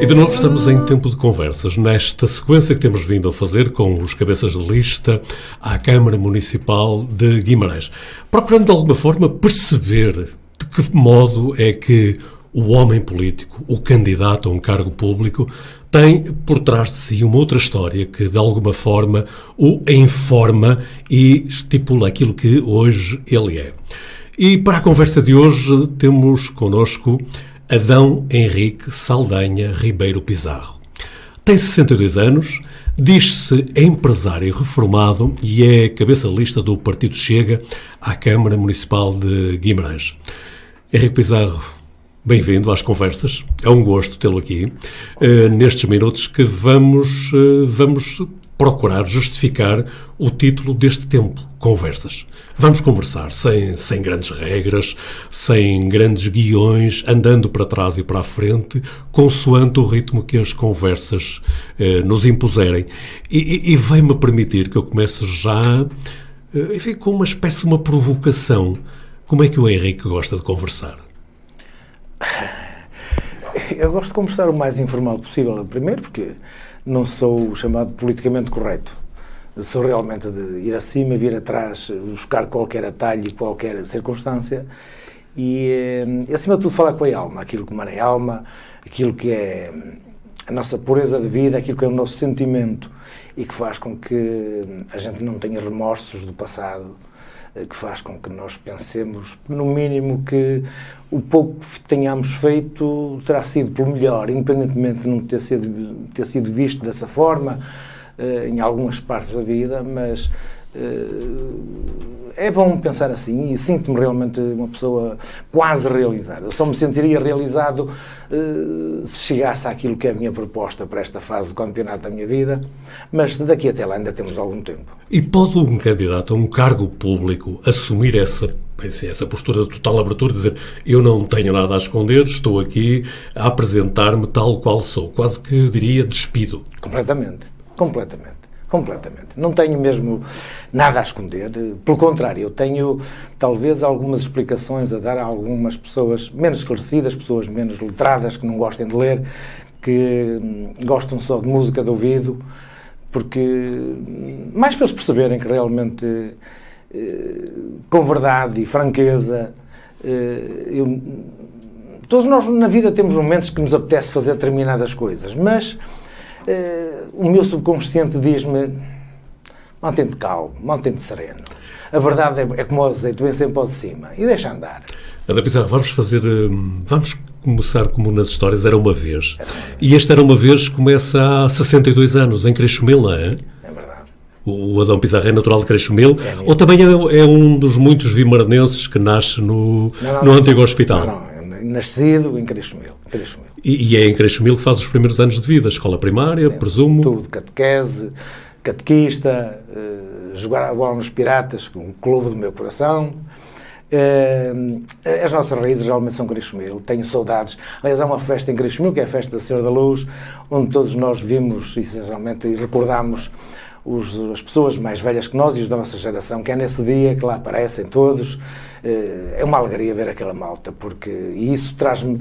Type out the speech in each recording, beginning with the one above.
E de novo estamos em tempo de conversas, nesta sequência que temos vindo a fazer com os cabeças de lista à Câmara Municipal de Guimarães, procurando de alguma forma perceber de que modo é que o homem político, o candidato a um cargo público, tem por trás de si uma outra história que de alguma forma o informa e estipula aquilo que hoje ele é. E para a conversa de hoje temos connosco Adão Henrique Saldanha Ribeiro Pizarro. Tem 62 anos, diz-se empresário reformado e é cabeça de lista do Partido Chega à Câmara Municipal de Guimarães. Henrique Pizarro, bem-vindo às conversas. É um gosto tê-lo aqui, nestes minutos que vamos procurar justificar o título deste tempo, Conversas. Vamos conversar sem grandes regras, sem grandes guiões, andando para trás e para a frente, consoante o ritmo que as conversas nos impuserem. E vai-me permitir que eu comece já, enfim, com uma espécie de uma provocação. Como é que o Henrique gosta de conversar? Eu gosto de conversar o mais informal possível, primeiro porque não sou o chamado politicamente correto. Sou realmente de ir acima, vir atrás, buscar qualquer atalho e qualquer circunstância e acima de tudo falar com a alma, aquilo que emana a alma, aquilo que é a nossa pureza de vida, aquilo que é o nosso sentimento e que faz com que a gente não tenha remorsos do passado, que faz com que nós pensemos, no mínimo, que o pouco que tenhamos feito terá sido pelo melhor, independentemente de não ter sido visto dessa forma em algumas partes da vida, mas é bom pensar assim e sinto-me realmente uma pessoa quase realizada. Eu só me sentiria realizado se chegasse àquilo que é a minha proposta para esta fase do campeonato da minha vida, mas daqui até lá ainda temos algum tempo. E pode um candidato a um cargo público assumir essa postura de total abertura, dizer eu não tenho nada a esconder, estou aqui a apresentar-me tal qual sou, quase que diria despido? Completamente. Não tenho mesmo nada a esconder. Pelo contrário, eu tenho talvez algumas explicações a dar a algumas pessoas menos esclarecidas, pessoas menos letradas, que não gostem de ler, que gostam só de música de ouvido, porque mais para eles perceberem que realmente, com verdade e franqueza, todos nós na vida temos momentos que nos apetece fazer determinadas coisas, mas o meu subconsciente diz-me mantém-te calmo, mantém-te sereno. A verdade é como o azeite, vem sempre ao de cima e deixa andar. Adão Pizarro, vamos começar como nas histórias Era Uma Vez. E este Era Uma Vez começa há 62 anos, em Creixumil, não é? É verdade. O Adão Pizarro é natural de Creixumil, ou também é um dos muitos vimaranenses que nasce no antigo hospital? Não, nascido em Creixumil. E é em Creixumil que faz os primeiros anos de vida, escola primária, presumo? Tudo, catequese, catequista, jogar a bola nos Piratas, um clube do meu coração. As nossas raízes realmente são Creixumil, tenho saudades. Aliás, há uma festa em Creixumil, que é a Festa da Senhora da Luz, onde todos nós vimos, essencialmente, e recordámos as pessoas mais velhas que nós e os da nossa geração, que é nesse dia que lá aparecem todos. É uma alegria ver aquela malta, porque isso traz-me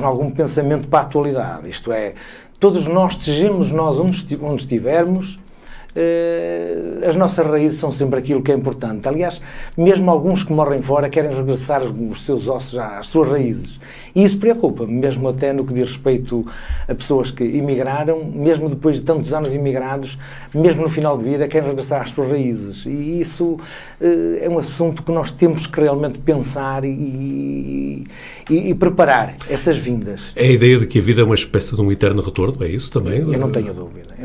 algum pensamento para a atualidade. Isto é, todos nós, sejamos nós onde estivermos, as nossas raízes são sempre aquilo que é importante. Aliás, mesmo alguns que morrem fora querem regressar os seus ossos às suas raízes. E isso preocupa-me, mesmo até no que diz respeito a pessoas que emigraram, mesmo depois de tantos anos imigrados, mesmo no final de vida, querem regressar às suas raízes. E isso é um assunto que nós temos que realmente pensar e preparar essas vindas. É a ideia de que a vida é uma espécie de um eterno retorno, é isso também? Eu não tenho dúvida.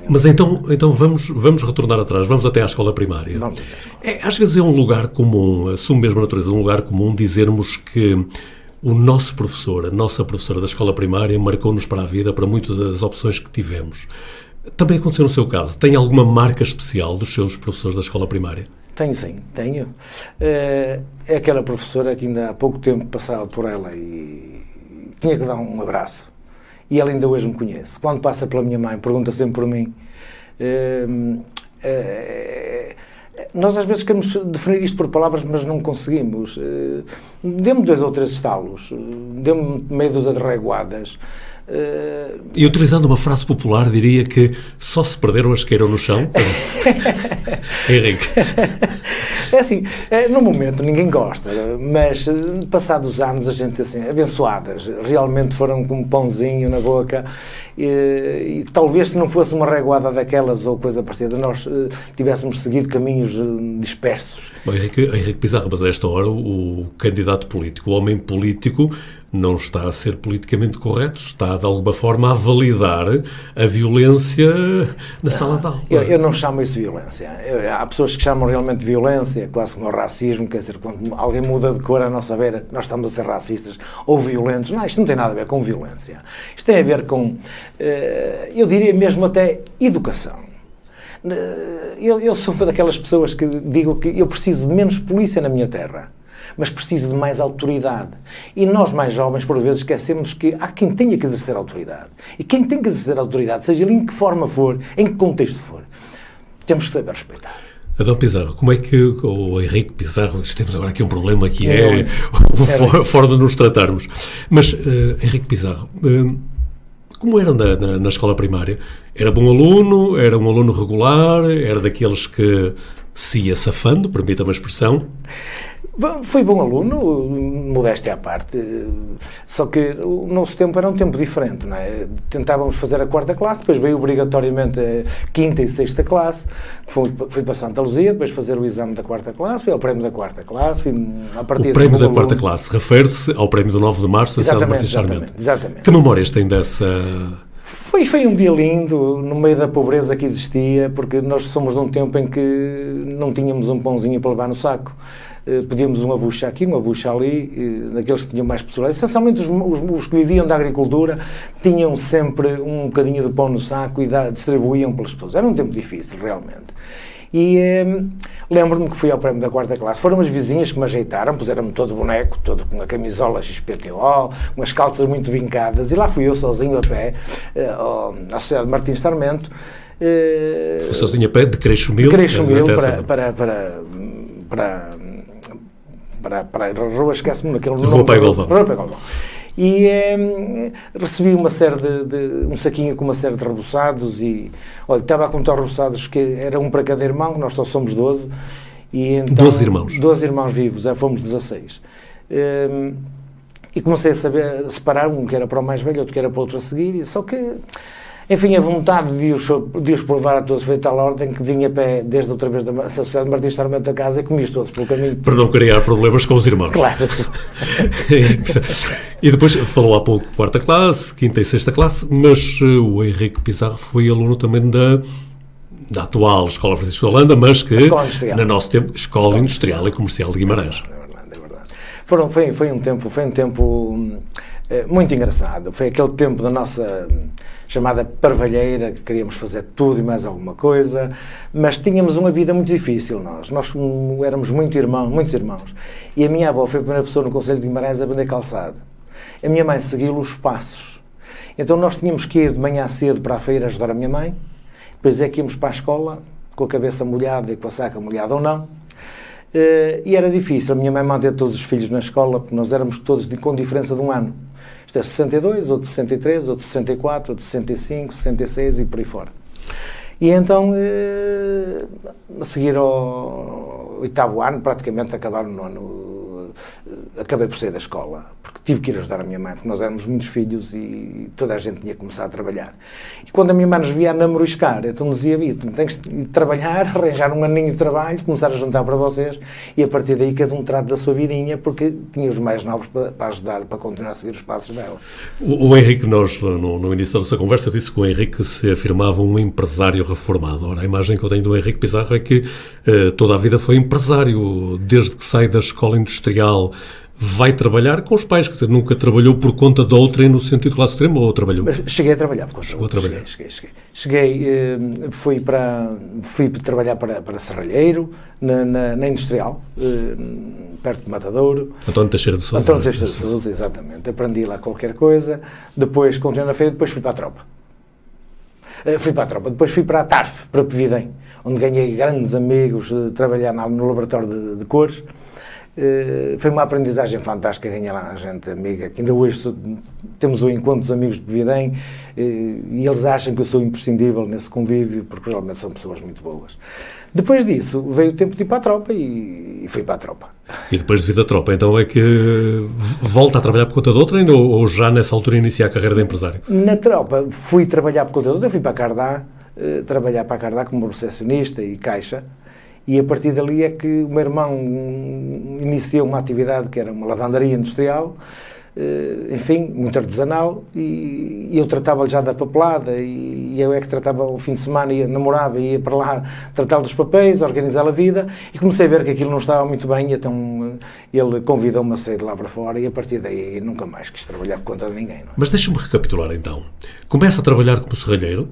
Mas então vamos retornar atrás, vamos até à escola primária. Vamos até à escola. Às vezes é um lugar comum, assume mesmo a natureza, um lugar comum dizermos que o nosso professor, a nossa professora da escola primária marcou-nos para a vida, para muitas das opções que tivemos. Também aconteceu no seu caso? Tem alguma marca especial dos seus professores da escola primária? Tenho, sim, tenho. É aquela professora que ainda há pouco tempo passava por ela e tinha que dar um abraço. E ela ainda hoje me conhece. Quando passa pela minha mãe, pergunta sempre por mim. Nós às vezes queremos definir isto por palavras, mas não conseguimos. Dê-me 2 ou 3 estalos, dê-me meia dúzia de reguadas. E utilizando uma frase popular, diria que só se perderam as que caíram no chão. Henrique. É assim, no momento ninguém gosta, mas passados anos a gente assim, abençoadas, realmente foram como um pãozinho na boca e talvez se não fosse uma reguada daquelas ou coisa parecida, nós tivéssemos seguido caminhos dispersos. Bom, Henrique Pizarro, mas a esta hora o candidato político, o homem político, não está a ser politicamente correto, está de alguma forma a validar a violência na sala de aula. Eu não chamo isso de violência. Há pessoas que chamam realmente de violência, quase como o racismo, quer dizer, quando alguém muda de cor à nossa beira, nós estamos a ser racistas ou violentos. Não, isto não tem nada a ver com violência. Isto tem a ver com, eu diria mesmo até, educação. Eu sou uma daquelas pessoas que digo que eu preciso de menos polícia na minha terra, mas preciso de mais autoridade. E nós, mais jovens, por vezes, esquecemos que há quem tenha que exercer autoridade. E quem tem que exercer autoridade, seja ele em que forma for, em que contexto for, temos que saber respeitar. Adão Pizarro, como é que o Henrique Pizarro, temos agora aqui um problema que é a forma de nos tratarmos, mas Henrique Pizarro, como era na escola primária? Era bom aluno? Era um aluno regular? Era daqueles que se ia safando, permita-me a expressão? Fui bom aluno, modéstia à parte, só que o nosso tempo era um tempo diferente, não é? Tentávamos fazer a 4ª classe, depois veio obrigatoriamente a 5ª e 6ª classe, fui para Santa Luzia, depois fazer o exame da 4ª classe, fui ao prémio da 4ª classe, a partir o prémio da 4ª classe refere-se ao prémio do 9 de Março, a Céu Martins Sarmento. Exatamente. Que memórias tem dessa... Foi um dia lindo, no meio da pobreza que existia, porque nós somos de um tempo em que não tínhamos um pãozinho para levar no saco. Pedíamos uma bucha aqui, uma bucha ali, daqueles que tinham mais possibilidades. Essencialmente os que viviam da agricultura tinham sempre um bocadinho de pão no saco e distribuíam pelas pessoas. Era um tempo difícil, realmente. E lembro-me que fui ao prémio da 4ª classe. Foram as vizinhas que me ajeitaram, puseram-me todo boneco, todo com a camisola XPTO, umas calças muito vincadas, e lá fui eu sozinho a pé, à Sociedade Martins Sarmento. Fui sozinho a pé, de Creixomil? De Creixomil, para a rua, esquece-me naquele nome. Rua Pai Galvão. E recebi uma série um saquinho com uma série de reboçados e, olha, estava a contar reboçados que era um para cada irmão, nós só somos 12. E então, 12 irmãos? 12 irmãos vivos, fomos 16. E comecei a separar um que era para o mais velho, outro que era para o outro a seguir, só que... Enfim, a vontade de os provar a todos foi de tal ordem que vinha a pé desde outra vez da Sociedade Martins Sarmento a casa e comi-os todos pelo caminho. Para não criar problemas com os irmãos. Claro. E depois falou há pouco 4ª classe, 5ª e 6ª classe, mas o Henrique Pizarro foi aluno também da atual Escola Francisco de Holanda, mas que, no nosso tempo, Escola Industrial e Comercial de Guimarães. É verdade. Foi um tempo muito engraçado. Foi aquele tempo da nossa chamada parvalheira, que queríamos fazer tudo e mais alguma coisa, mas tínhamos uma vida muito difícil nós éramos muitos irmãos, e a minha avó foi a primeira pessoa no Conselho de Guimarães a vender calçado. A minha mãe seguiu os passos. Então nós tínhamos que ir de manhã cedo para a feira ajudar a minha mãe, depois é que íamos para a escola, com a cabeça molhada e com a saca molhada ou não, e era difícil. A minha mãe manteve todos os filhos na escola, porque nós éramos todos com diferença de um ano. Isto é 62, outro 63, outro 64, outro 65, 66 e por aí fora. E então, a seguir ao 8º ano, praticamente acabaram no ano, acabei por sair da escola, porque tive que ir ajudar a minha mãe, porque nós éramos muitos filhos e toda a gente tinha que começar a trabalhar. E quando a minha mãe nos via a namoriscar, então dizia: tu tens de trabalhar, arranjar um aninho de trabalho, começar a juntar para vocês, e a partir daí cada um trata da sua vidinha, porque tinha os mais novos para ajudar, para continuar a seguir os passos dela. O Henrique, nós, no início da nossa conversa, eu disse que o Henrique se afirmava um empresário reformado. Ora, a imagem que eu tenho do Henrique Pizarro é que toda a vida foi empresário, desde que sai da escola industrial, vai trabalhar com os pais, quer dizer, nunca trabalhou por conta de outrem no sentido classe extremo, ou trabalhou? Mas cheguei a trabalhar por conta. Chegou a trabalhar. Cheguei, fui trabalhar para Serralheiro, na Industrial, perto de Matadouro. António Teixeira de Sousa. António Teixeira de Sousa, exatamente. Aprendi lá qualquer coisa, depois continuei na feira, depois fui para a tropa. Fui para a tropa. Depois fui para a TARF, para Pevidém, onde ganhei grandes amigos de trabalhar no laboratório de cores. Foi uma aprendizagem fantástica ganhar lá a gente amiga, que ainda hoje temos o encontro dos amigos de Pevidém e eles acham que eu sou imprescindível nesse convívio, porque realmente são pessoas muito boas. Depois disso, veio o tempo de ir para a tropa e fui para a tropa. E depois de vir da tropa, então é que volta a trabalhar por conta de outra ainda, ou já nessa altura inicia a carreira de empresário? Na tropa fui trabalhar por conta de outra, fui para a Cardá, trabalhar para a Cardá como recepcionista e caixa. E a partir dali é que o meu irmão iniciou uma atividade que era uma lavandaria industrial, enfim, muito artesanal, e eu tratava-lhe já da papelada, e eu é que tratava o fim de semana, namorava, ia para lá tratar dos papéis, organizar a vida, e comecei a ver que aquilo não estava muito bem, e então ele convidou-me a sair de lá para fora, e a partir daí nunca mais quis trabalhar por conta de ninguém. Não é? Mas deixa-me recapitular então. Começa a trabalhar como serralheiro,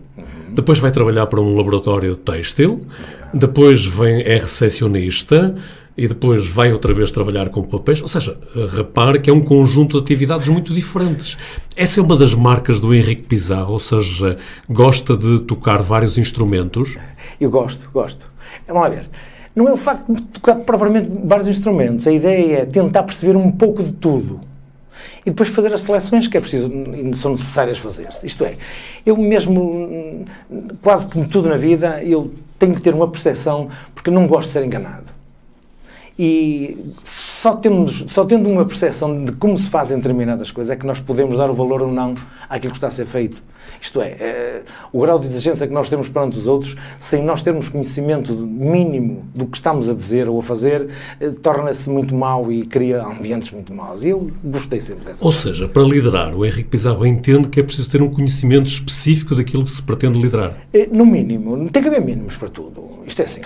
depois vai trabalhar para um laboratório têxtil, depois é recepcionista e depois vai outra vez trabalhar com papéis. Ou seja, repare que é um conjunto de atividades muito diferentes. Essa é uma das marcas do Henrique Pizarro, ou seja, gosta de tocar vários instrumentos? Eu gosto. Vamos lá ver. Não é o facto de tocar propriamente vários instrumentos. A ideia é tentar perceber um pouco de tudo. E depois fazer as seleções que é preciso e são necessárias fazer-se. Isto é, eu mesmo, quase como tudo na vida, eu tenho que ter uma percepção, porque não gosto de ser enganado. E só tendo uma percepção de como se fazem determinadas coisas é que nós podemos dar o valor ou não àquilo que está a ser feito. Isto é, o grau de exigência que nós temos perante os outros, sem nós termos conhecimento mínimo do que estamos a dizer ou a fazer, torna-se muito mau e cria ambientes muito maus. E eu gostei sempre dessa Ou seja, para liderar, o Henrique Pizarro entende que é preciso ter um conhecimento específico daquilo que se pretende liderar. No mínimo, tem que haver mínimos para tudo. Isto é assim,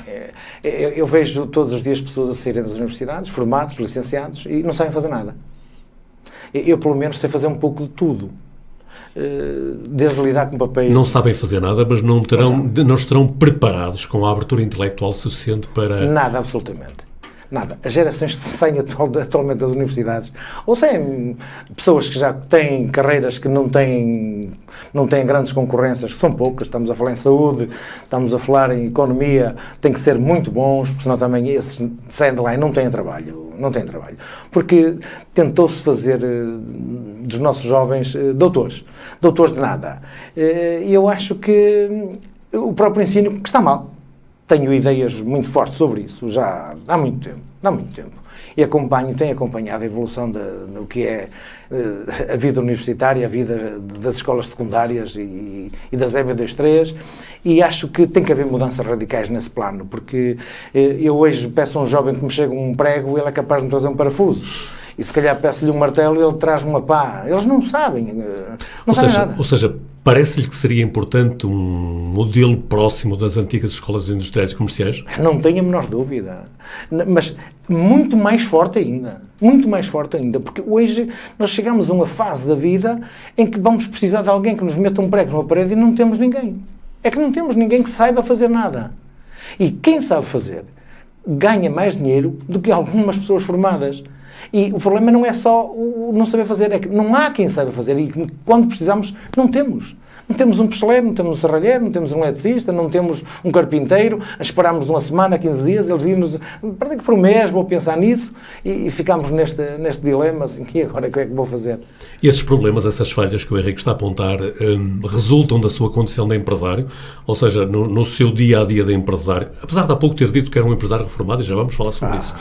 eu vejo todos os dias pessoas a saírem das universidades, formados, licenciados, e não sabem fazer nada. Eu, pelo menos, sei fazer um pouco de tudo. Desde lidar com papéis... Não sabem fazer nada, mas não estarão preparados com a abertura intelectual suficiente para... Nada, absolutamente. Nada. As gerações que saem atualmente das universidades, ou saem pessoas que já têm carreiras que não têm grandes concorrências, que são poucas, estamos a falar em saúde, estamos a falar em economia, têm que ser muito bons, porque senão também esses saem de lá e não têm trabalho. Porque tentou-se fazer dos nossos jovens doutores de nada. E eu acho que o próprio ensino está mal. Tenho ideias muito fortes sobre isso, já há muito tempo. E tenho acompanhado a evolução do que é a vida universitária, a vida das escolas secundárias e das EB23, e acho que tem que haver mudanças radicais nesse plano, porque eu hoje peço a um jovem que me chegue um prego, ele é capaz de me trazer um parafuso. E se calhar peço-lhe um martelo e ele traz-me uma pá. Eles não sabem, sabem nada. Ou seja, parece-lhe que seria importante um modelo próximo das antigas escolas industriais e comerciais? Não tenho a menor dúvida. Mas muito mais forte ainda, porque hoje nós chegamos a uma fase da vida em que vamos precisar de alguém que nos meta um prego numa parede e não temos ninguém. É que não temos ninguém que saiba fazer nada. E quem sabe fazer ganha mais dinheiro do que algumas pessoas formadas. E o problema não é só o não saber fazer, é que não há quem saiba fazer e quando precisamos, não temos. Não temos um pesteleiro, não temos um serralheiro, não temos um eletricista, não temos um carpinteiro. Esperámos uma semana, 15 dias, eles iam-nos... Para que por um mês vou pensar nisso e ficámos neste dilema, assim, e agora o que é que vou fazer? E esses problemas, essas falhas que o Henrique está a apontar, resultam da sua condição de empresário? Ou seja, no seu dia-a-dia de empresário, apesar de há pouco ter dito que era um empresário reformado, e já vamos falar sobre isso,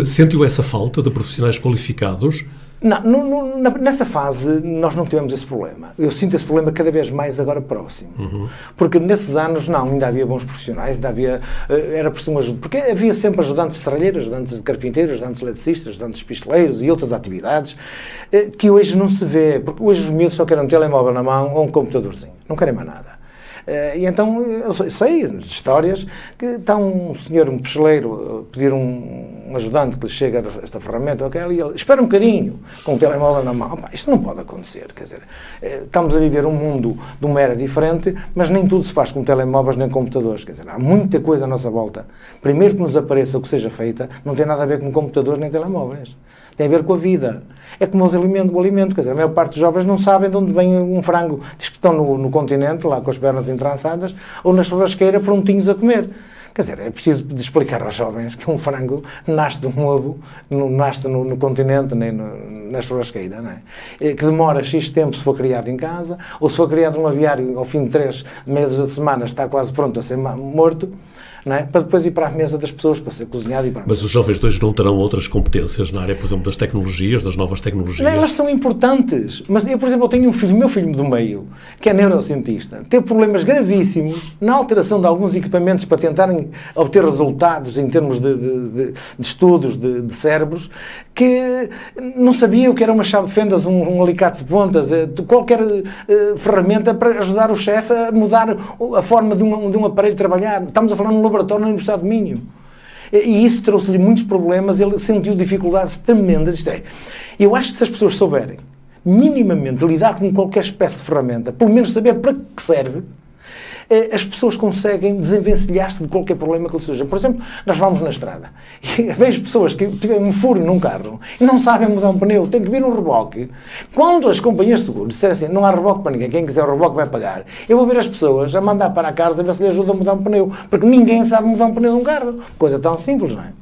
sentiu essa falta de profissionais qualificados? Não, nessa fase nós não tivemos esse problema. Eu sinto esse problema cada vez mais agora próximo. Porque nesses anos, ainda havia bons profissionais, ainda havia... Era preciso porque havia sempre ajudantes de serralheiros, ajudantes de carpinteiros, ajudantes de eletricistas, ajudantes de pistoleiros e outras atividades que hoje não se vê. Porque hoje os miúdos só querem um telemóvel na mão ou um computadorzinho. Não querem mais nada. E então eu sei de histórias que está um senhor, um pesteleiro, a pedir um ajudante que lhe chega esta ferramenta ou aquela, e ele espera um bocadinho com o telemóvel na mão. Isto não pode acontecer, quer dizer, estamos a viver um mundo de uma era diferente, mas nem tudo se faz com telemóveis nem computadores, quer dizer, há muita coisa à nossa volta. Primeiro que nos apareça o que seja feita, não tem nada a ver com computadores nem telemóveis. tem a ver com a vida. É como o alimento, quer dizer, a maior parte dos jovens não sabem de onde vem um frango. Diz que estão no continente, lá com as pernas entrançadas, ou na churrasqueira prontinhos a comer. Quer dizer, é preciso de explicar aos jovens que um frango nasce de um ovo, não nasce no continente nem na churrasqueira, não é? Que demora X tempo se for criado em casa, ou se for criado num aviário ao fim de 3 meses de semana está quase pronto a ser morto, não é? Para depois ir para a mesa das pessoas, para ser cozinhado e para... Mas os jovens de hoje não terão outras competências na área, por exemplo, das tecnologias, das novas tecnologias? Não, elas são importantes. Mas eu, por exemplo, tenho um filho, meu filho do meio, que é neurocientista, teve problemas gravíssimos na alteração de alguns equipamentos para tentarem obter resultados em termos de estudos de cérebros, que não sabia o que era uma chave de fendas, um alicate de pontas, qualquer ferramenta para ajudar o chefe a mudar a forma de um aparelho de trabalhar. Estamos a falar num laboratório na Universidade de Minho. E isso trouxe-lhe muitos problemas, ele sentiu dificuldades tremendas. Isto é, eu acho que se as pessoas souberem minimamente lidar com qualquer espécie de ferramenta, pelo menos saber para que serve, as pessoas conseguem desenvencilhar-se de qualquer problema que lhes surja. Por exemplo, nós vamos na estrada e vejo pessoas que tiveram um furo num carro e não sabem mudar um pneu, têm que vir um reboque. Quando as companhias de seguros disserem assim, não há reboque para ninguém, quem quiser o reboque vai pagar, eu vou ver as pessoas a mandar para a casa a ver se lhe ajudam a mudar um pneu, porque ninguém sabe mudar um pneu de um carro. Coisa tão simples, não é?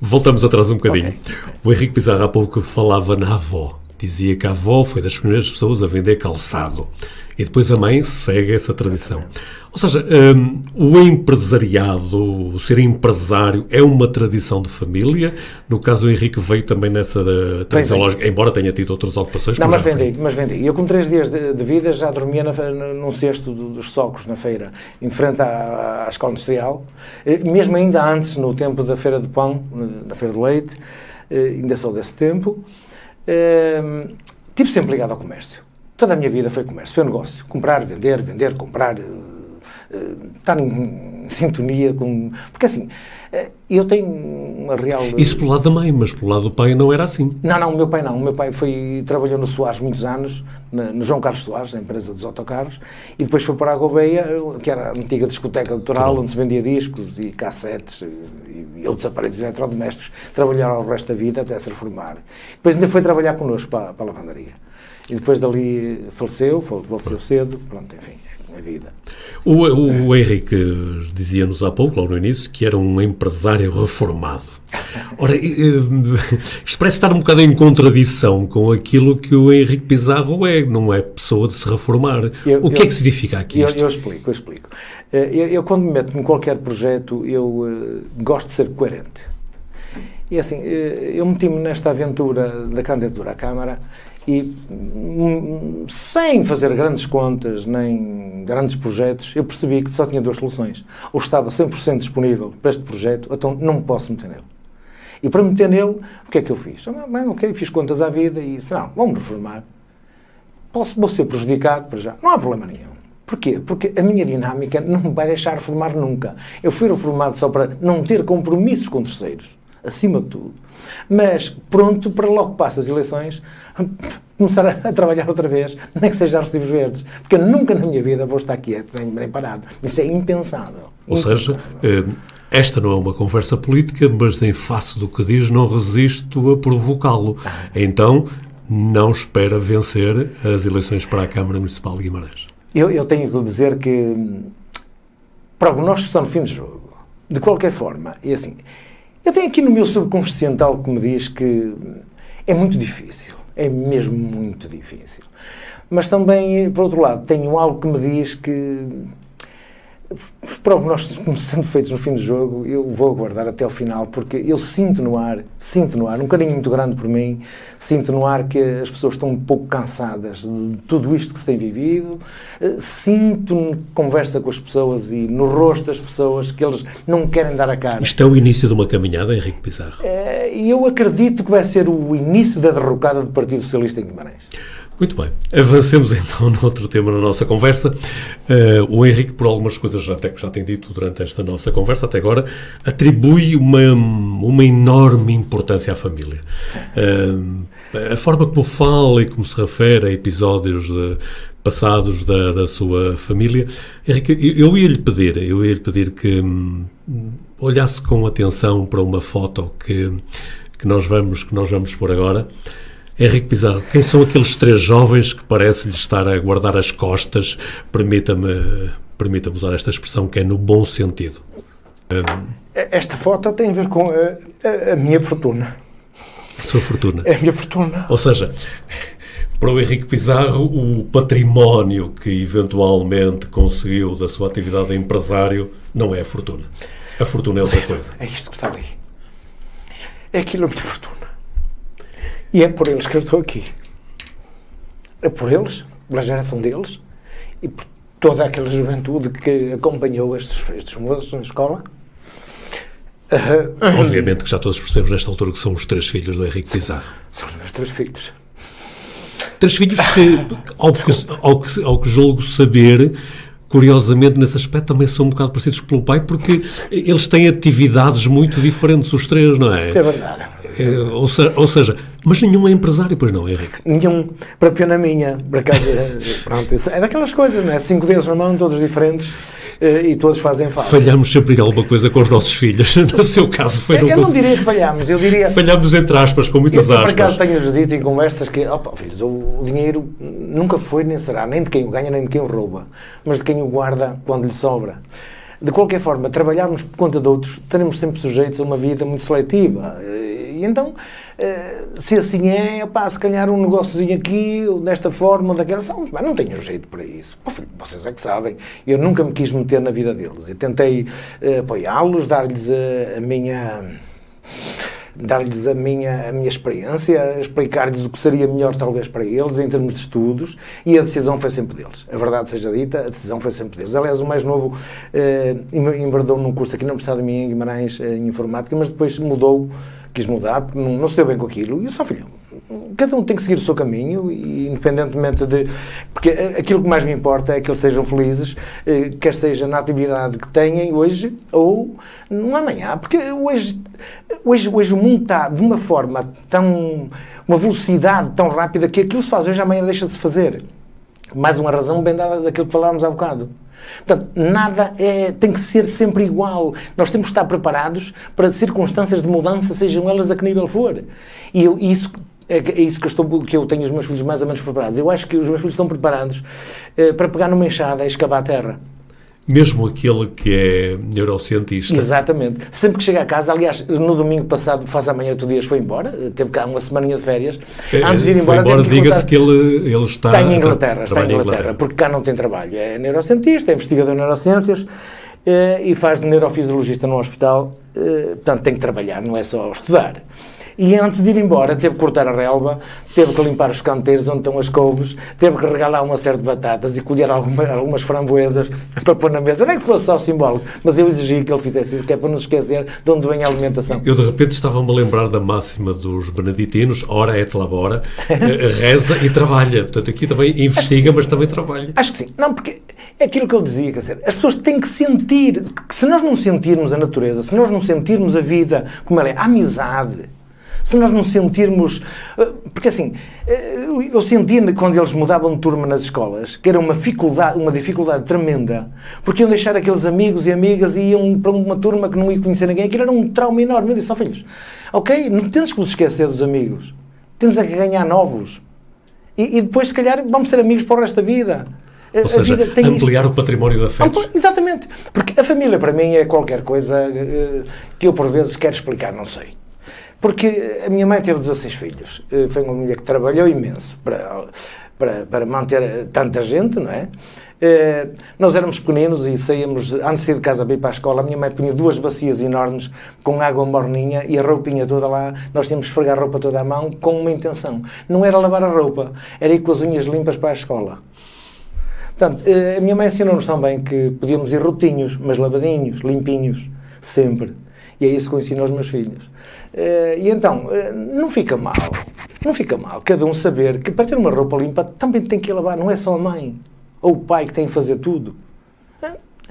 Voltamos atrás um bocadinho. Okay. O Henrique Pizarro há pouco falava na avó. Dizia que a avó foi das primeiras pessoas a vender calçado. E depois a mãe segue essa tradição. Ou seja, o empresariado, o ser empresário, é uma tradição de família. No caso, o Henrique veio também nessa tradição lógica, embora tenha tido outras ocupações. Não, mas vendi. Eu com 3 dias de vida já dormia num cesto dos socos na feira, em frente à escola industrial. Mesmo ainda antes, no tempo da feira de pão, na feira de leite, ainda sou desse tempo. Estive sempre ligado ao comércio. Toda a minha vida foi comércio, foi negócio. Comprar, vender, comprar, estar em sintonia com... Porque assim, eu tenho uma real... Isso pelo lado da mãe, mas pelo lado do pai não era assim. Não, o meu pai não. O meu pai trabalhou no Soares muitos anos, no João Carlos Soares, na empresa dos autocarros, e depois foi para a Gouveia, que era a antiga discoteca litoral, onde se vendia discos e cassetes e outros aparelhos eletrodomésticos. Trabalharam o resto da vida até se reformar. Depois ainda foi trabalhar connosco para a lavandaria. E depois dali faleceu cedo, pronto, enfim, é a vida. O Henrique dizia-nos há pouco, lá no início, que era um empresário reformado. Ora, isto parece estar um bocado em contradição com aquilo que o Henrique Pizarro é, não é pessoa de se reformar. O que é que significa aqui isto? Eu explico. Eu quando me meto em qualquer projeto, eu gosto de ser coerente. E assim, eu meti-me nesta aventura da candidatura à Câmara e, sem fazer grandes contas, nem grandes projetos, eu percebi que só tinha 2 soluções. Ou estava 100% disponível para este projeto, então não me posso meter nele. E para me meter nele, o que é que eu fiz? Fiz contas à vida e disse, não, vamos reformar. Vou ser prejudicado para já. Não há problema nenhum. Porquê? Porque a minha dinâmica não me vai deixar reformar nunca. Eu fui reformado só para não ter compromissos com terceiros, acima de tudo. Mas pronto para logo que passe as eleições começar a trabalhar outra vez, nem que seja a recibos verdes. Porque eu nunca na minha vida vou estar quieto, nem parado. Isso é impensável. Ou seja, esta não é uma conversa política, mas em face do que diz não resisto a provocá-lo. Então, não espera vencer as eleições para a Câmara Municipal de Guimarães. Eu tenho que dizer que prognósticos são no fim do jogo. De qualquer forma, e assim, eu tenho aqui no meu subconsciente algo que me diz que é muito difícil. É mesmo muito difícil. Mas também, por outro lado, tenho algo que me diz que os prognósticos sendo feitos no fim do jogo, eu vou aguardar até ao final, porque eu sinto no ar, um carinho muito grande por mim, sinto no ar que as pessoas estão um pouco cansadas de tudo isto que se tem vivido, sinto conversa com as pessoas e no rosto das pessoas que eles não querem dar a cara. Isto é o início de uma caminhada, Henrique Pizarro? E eu acredito que vai ser o início da derrocada do Partido Socialista em Guimarães. Muito bem. Avancemos então noutro tema na nossa conversa. O Henrique, por algumas coisas até que já tem dito durante esta nossa conversa até agora, atribui uma enorme importância à família. A forma como fala e como se refere a episódios passados da sua família. Henrique, eu ia-lhe pedir que olhasse com atenção para uma foto que que nós vamos por agora. Henrique Pizarro, quem são aqueles 3 jovens que parece-lhe estar a guardar as costas? Permita-me usar esta expressão, que é no bom sentido. Esta foto tem a ver com a minha fortuna. A sua fortuna? É a minha fortuna. Ou seja, para o Henrique Pizarro, o património que eventualmente conseguiu da sua atividade de empresário não é a fortuna. A fortuna é outra coisa. É isto que está ali. É aquilo a minha fortuna. E é por eles que eu estou aqui. É por eles, pela geração deles, e por toda aquela juventude que acompanhou estes moços na escola. Obviamente que já todos percebemos nesta altura que são os 3 filhos do Henrique Pizarro. São os meus 3 filhos. 3 filhos que, ao que julgo saber, curiosamente, nesse aspecto, também são um bocado parecidos com o pai, porque eles têm atividades muito diferentes, os 3, não é? É verdade. Ou seja, mas nenhum é empresário, pois não, Henrique? Nenhum, para pena minha, por acaso, pronto, é daquelas coisas, não é? 5 dedos na mão, todos diferentes, e todos fazem falta. Falhamos sempre em alguma coisa com os nossos filhos. No seu caso foi... Eu não diria que falhamos, eu diria... Falhamos entre aspas, com muitas aspas. Por acaso tenho-vos dito em conversas que, filhos, o dinheiro nunca foi nem será, nem de quem o ganha, nem de quem o rouba, mas de quem o guarda quando lhe sobra. De qualquer forma, trabalharmos por conta de outros, estaremos sempre sujeitos a uma vida muito seletiva. E então, se assim é, se calhar um negóciozinho aqui, desta forma, ou daquela, mas não tenho jeito para isso. Filho, vocês é que sabem. Eu nunca me quis meter na vida deles. Eu tentei apoiá-los, dar-lhes a minha experiência, explicar-lhes o que seria melhor talvez para eles em termos de estudos, e a decisão foi sempre deles. A verdade seja dita, a decisão foi sempre deles. Aliás, o mais novo enverdou num curso aqui na Universidade de Minho, em Guimarães, em informática, mas depois quis mudar, porque não se deu bem com aquilo. E eu só, filho, cada um tem que seguir o seu caminho, e independentemente de... Porque aquilo que mais me importa é que eles sejam felizes, quer seja na atividade que têm hoje ou no amanhã. Porque hoje o mundo está de uma forma uma velocidade tão rápida que aquilo se faz hoje, amanhã deixa de se fazer. Mais uma razão bem dada daquilo que falávamos há bocado. Portanto, nada tem que ser sempre igual. Nós temos que estar preparados para circunstâncias de mudança, sejam elas a que nível for. E isso que eu tenho os meus filhos mais ou menos preparados. Eu acho que os meus filhos estão preparados para pegar numa enxada e escavar a terra. Mesmo aquele que é neurocientista. Exatamente. Sempre que chega a casa, aliás, no domingo passado, faz amanhã 8 dias, foi embora, teve cá uma semaninha de férias. Antes de ir embora, diga-se que ele está em Inglaterra, porque cá não tem trabalho. É neurocientista, é investigador em neurociências e faz de neurofisiologista num hospital. Portanto, tem que trabalhar, não é só estudar. E antes de ir embora, teve que cortar a relva, teve que limpar os canteiros onde estão as couves, teve que regalar uma série de batatas e colher algumas framboesas para pôr na mesa. Nem que fosse só simbólico, mas eu exigi que ele fizesse isso, que é para não esquecer de onde vem a alimentação. Eu, de repente, estava-me a lembrar da máxima dos beneditinos, ora et labora, reza e trabalha. Portanto, aqui também investiga, mas também trabalha. Acho que sim. Não, porque é aquilo que eu dizia, quer dizer, as pessoas têm que sentir, que se nós não sentirmos a natureza, se nós não sentirmos a vida como ela é, a amizade, se nós não sentirmos... Porque assim, eu senti quando eles mudavam de turma nas escolas, que era uma dificuldade tremenda, porque iam deixar aqueles amigos e amigas e iam para uma turma que não ia conhecer ninguém, aquilo era um trauma enorme. Eu disse, filhos, ok, não tens que vos esquecer dos amigos, tens a ganhar novos. E depois, se calhar, vamos ser amigos para o resto da vida. Ou seja, ampliar o património de afetos. Exatamente. Porque a família, para mim, é qualquer coisa que eu, por vezes, quero explicar, não sei. Porque a minha mãe teve 16 filhos. Foi uma mulher que trabalhou imenso para manter tanta gente, não é? Nós éramos pequeninos e saíamos, antes de sair de casa para ir para a escola, a minha mãe punha 2 bacias enormes com água morninha e a roupinha toda lá. Nós tínhamos que esfregar a roupa toda à mão com uma intenção. Não era lavar a roupa, era ir com as unhas limpas para a escola. Portanto, a minha mãe ensinou-nos também que podíamos ir rotinhos, mas lavadinhos, limpinhos, sempre. E é isso que eu ensino aos meus filhos. E então, não fica mal, cada um saber que para ter uma roupa limpa também tem que ir lavar, não é só a mãe ou o pai que tem que fazer tudo.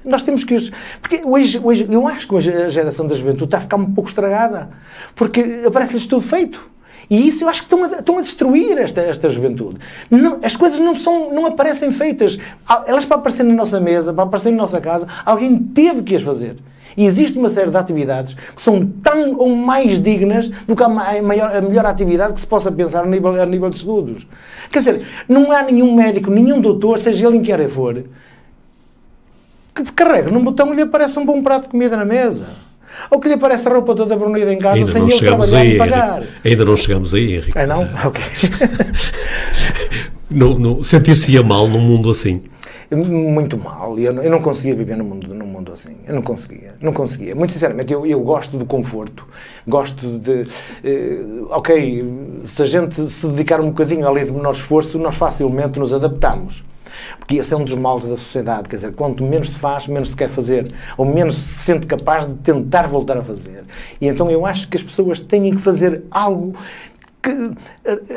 Nós temos que... Porque hoje eu acho que hoje a geração da juventude está a ficar um pouco estragada, porque aparece-lhes tudo feito. E isso eu acho que estão a destruir esta juventude. Não, as coisas não aparecem feitas. Elas, para aparecer na nossa mesa, para aparecer na nossa casa, alguém teve que as fazer. E existe uma série de atividades que são tão ou mais dignas do que a melhor atividade que se possa pensar a nível de estudos. Quer dizer, não há nenhum médico, nenhum doutor, seja ele em que área for, que carregue num botão e lhe aparece um bom prato de comida na mesa. Ou que lhe aparece a roupa toda brunida em casa ainda sem ele trabalhar e pagar. Henrique. Ainda não chegamos aí, Henrique. Ah, não? Ok. Sentir-se-ia mal num mundo assim. Muito mal. Eu não conseguia viver num mundo assim. Eu não conseguia. Muito sinceramente, eu gosto do conforto. Gosto de... ok, se a gente se dedicar um bocadinho à lei do menor esforço, nós facilmente nos adaptamos. Porque esse é um dos males da sociedade. Quer dizer, quanto menos se faz, menos se quer fazer. Ou menos se sente capaz de tentar voltar a fazer. E então eu acho que as pessoas têm que fazer algo que,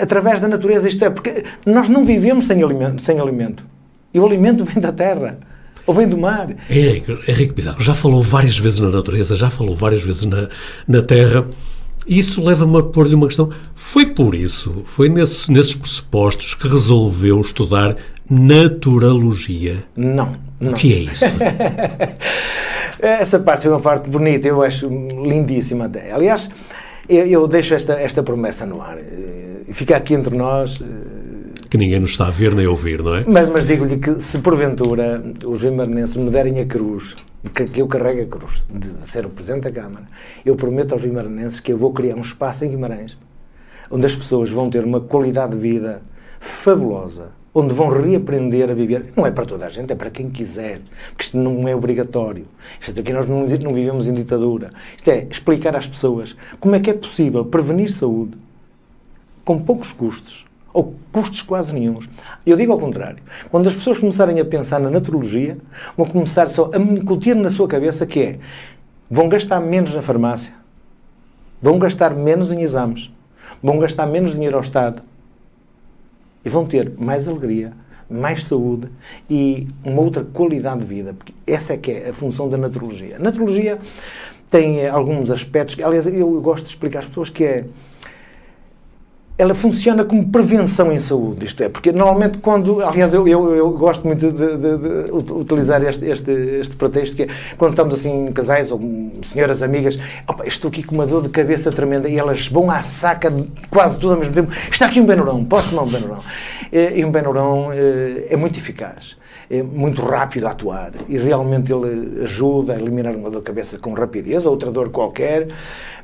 através da natureza, isto é, porque nós não vivemos sem alimento. E o alimento vem da terra, ou vem do mar. Henrique Pizarro já falou várias vezes na natureza, já falou várias vezes na terra, e isso leva-me a pôr-lhe uma questão. Foi nesses pressupostos que resolveu estudar naturalogia? Não. O que é isso? Essa parte é uma parte bonita, eu acho lindíssima até. Aliás, eu deixo esta promessa no ar. Fica aqui entre nós... Que ninguém nos está a ver nem a ouvir, não é? Mas digo-lhe que se porventura os vimaranenses me derem a cruz, que eu carrego a cruz de ser o Presidente da Câmara, eu prometo aos vimaranenses que eu vou criar um espaço em Guimarães onde as pessoas vão ter uma qualidade de vida fabulosa, onde vão reaprender a viver. Não é para toda a gente, é para quem quiser, porque isto não é obrigatório. Isto aqui nós não vivemos em ditadura. Isto é explicar às pessoas como é que é possível prevenir saúde com poucos custos, ou custos quase nenhuns. Eu digo ao contrário. Quando as pessoas começarem a pensar na naturologia, vão começar só a incutir na sua cabeça que é, vão gastar menos na farmácia, vão gastar menos em exames, vão gastar menos dinheiro ao Estado e vão ter mais alegria, mais saúde e uma outra qualidade de vida. Porque essa é que é a função da naturologia. A naturologia tem alguns aspectos, aliás, eu gosto de explicar às pessoas que é ela funciona como prevenção em saúde, isto é, porque normalmente quando, aliás, eu gosto muito de utilizar este pretexto, que é quando estamos assim, casais ou senhoras amigas, estou aqui com uma dor de cabeça tremenda e elas vão à saca quase tudo ao mesmo tempo, está aqui um Benuron, posso tomar um Benuron? E um Benuron é muito eficaz, é muito rápido a atuar e realmente ele ajuda a eliminar uma dor de cabeça com rapidez, ou outra dor qualquer,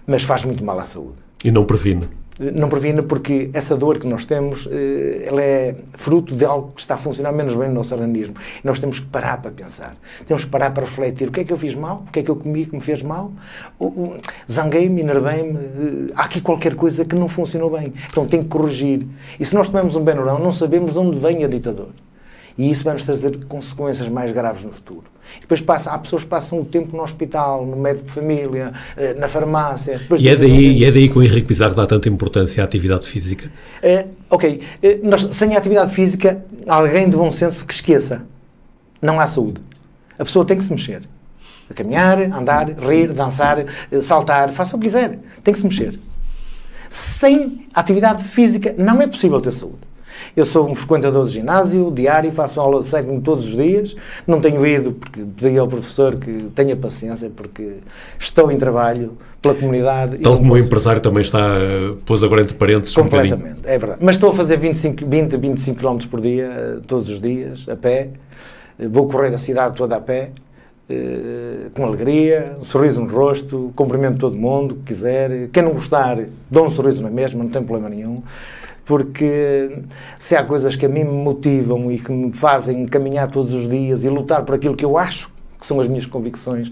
mas faz muito mal à saúde. E não previne? Não previne porque essa dor que nós temos, ela é fruto de algo que está a funcionar menos bem no nosso organismo. E nós temos que parar para pensar. Temos que parar para refletir. O que é que eu fiz mal? O que é que eu comi que me fez mal? Zanguei-me, enervei-me. Há aqui qualquer coisa que não funcionou bem. Então tem que corrigir. E se nós tomamos um Benuron, não sabemos de onde vem a ditador. E isso vai nos trazer consequências mais graves no futuro. E depois há pessoas que passam o tempo no hospital, no médico de família, na farmácia. E é daí que o Henrique Pizarro dá tanta importância à atividade física? Ok. Sem a atividade física, alguém de bom senso que esqueça. Não há saúde. A pessoa tem que se mexer. A caminhar, andar, rir, dançar, saltar, faça o que quiser. Tem que se mexer. Sem atividade física não é possível ter saúde. Eu sou um frequentador de ginásio, diário, faço uma aula de cycling todos os dias. Não tenho ido, porque pedi ao professor que tenha paciência, porque estou em trabalho pela comunidade. Tal como o empresário também está, pôs agora entre parênteses um bocadinho. Completamente, é verdade. Mas estou a fazer 25 km por dia, todos os dias, a pé. Vou correr a cidade toda a pé, com alegria, um sorriso no rosto, cumprimento todo mundo que quiser. Quem não gostar, dou um sorriso na mesma, não tem problema nenhum. Porque se há coisas que a mim me motivam e que me fazem caminhar todos os dias e lutar por aquilo que eu acho que são as minhas convicções,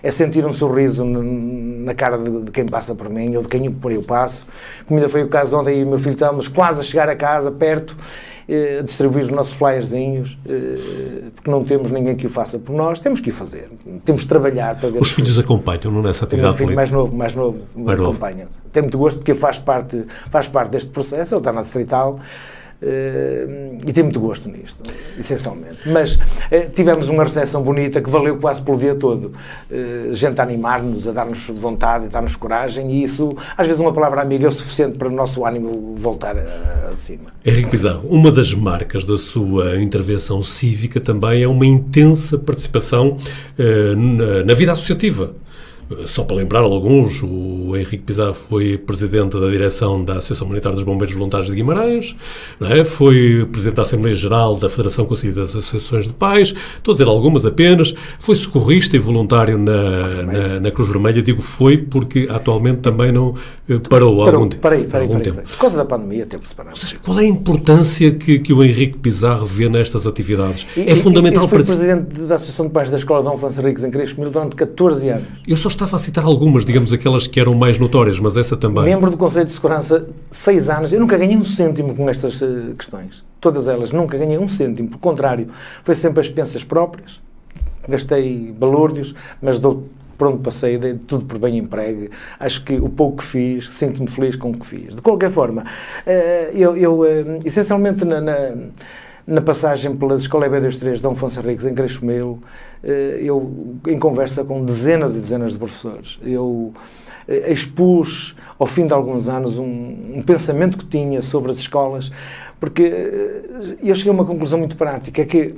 é sentir um sorriso na cara de quem passa por mim ou de quem por eu passo. Como ainda foi o caso ontem, e o meu filho estávamos quase a chegar a casa, perto, a distribuir os nossos flyerzinhos, porque não temos ninguém que o faça por nós, temos que o fazer, temos de trabalhar para ver. Os filhos acompanham-no nessa atividade política? O filho mais novo acompanha. Tem muito gosto porque ele faz parte deste processo, ele está na distrital, e tem muito gosto nisto, essencialmente. Mas tivemos uma recepção bonita que valeu quase pelo dia todo. Gente a animar-nos, a dar-nos vontade, a dar-nos coragem, e isso, às vezes, uma palavra amiga é o suficiente para o nosso ânimo voltar acima. Henrique Pizarro, uma das marcas da sua intervenção cívica também é uma intensa participação na vida associativa. Só para lembrar alguns, o Henrique Pizarro foi presidente da direção da Associação Militar dos Bombeiros Voluntários de Guimarães, não é? Foi presidente da Assembleia Geral da Federação Conselhia das Associações de Pais, estou a dizer algumas apenas, foi socorrista e voluntário na Cruz Vermelha. Digo foi porque atualmente também não parou há algum tempo. Parei. Por causa da pandemia teve-se parado. Ou seja, qual é a importância que o Henrique Pizarro vê nestas atividades? É fundamental para... Foi presidente da Associação de Pais da Escola Dom Afonso Henriques em Crespimil durante 14 anos. Eu só estava a citar algumas, digamos, aquelas que eram mais notórias, mas essa também. Membro do Conselho de Segurança, 6 anos. Eu nunca ganhei um cêntimo com estas questões. Todas elas. Nunca ganhei um cêntimo. Pelo contrário, foi sempre as expensas próprias. Gastei balúrdios, mas por onde passei, dei tudo por bem empregue. Acho que o pouco que fiz, sinto-me feliz com o que fiz. De qualquer forma, eu essencialmente na passagem pela Escola EB23 de Dom Afonso Henriques em Crespimil, eu, em conversa com dezenas e dezenas de professores, eu expus, ao fim de alguns anos, um pensamento que tinha sobre as escolas, porque eu cheguei a uma conclusão muito prática, é que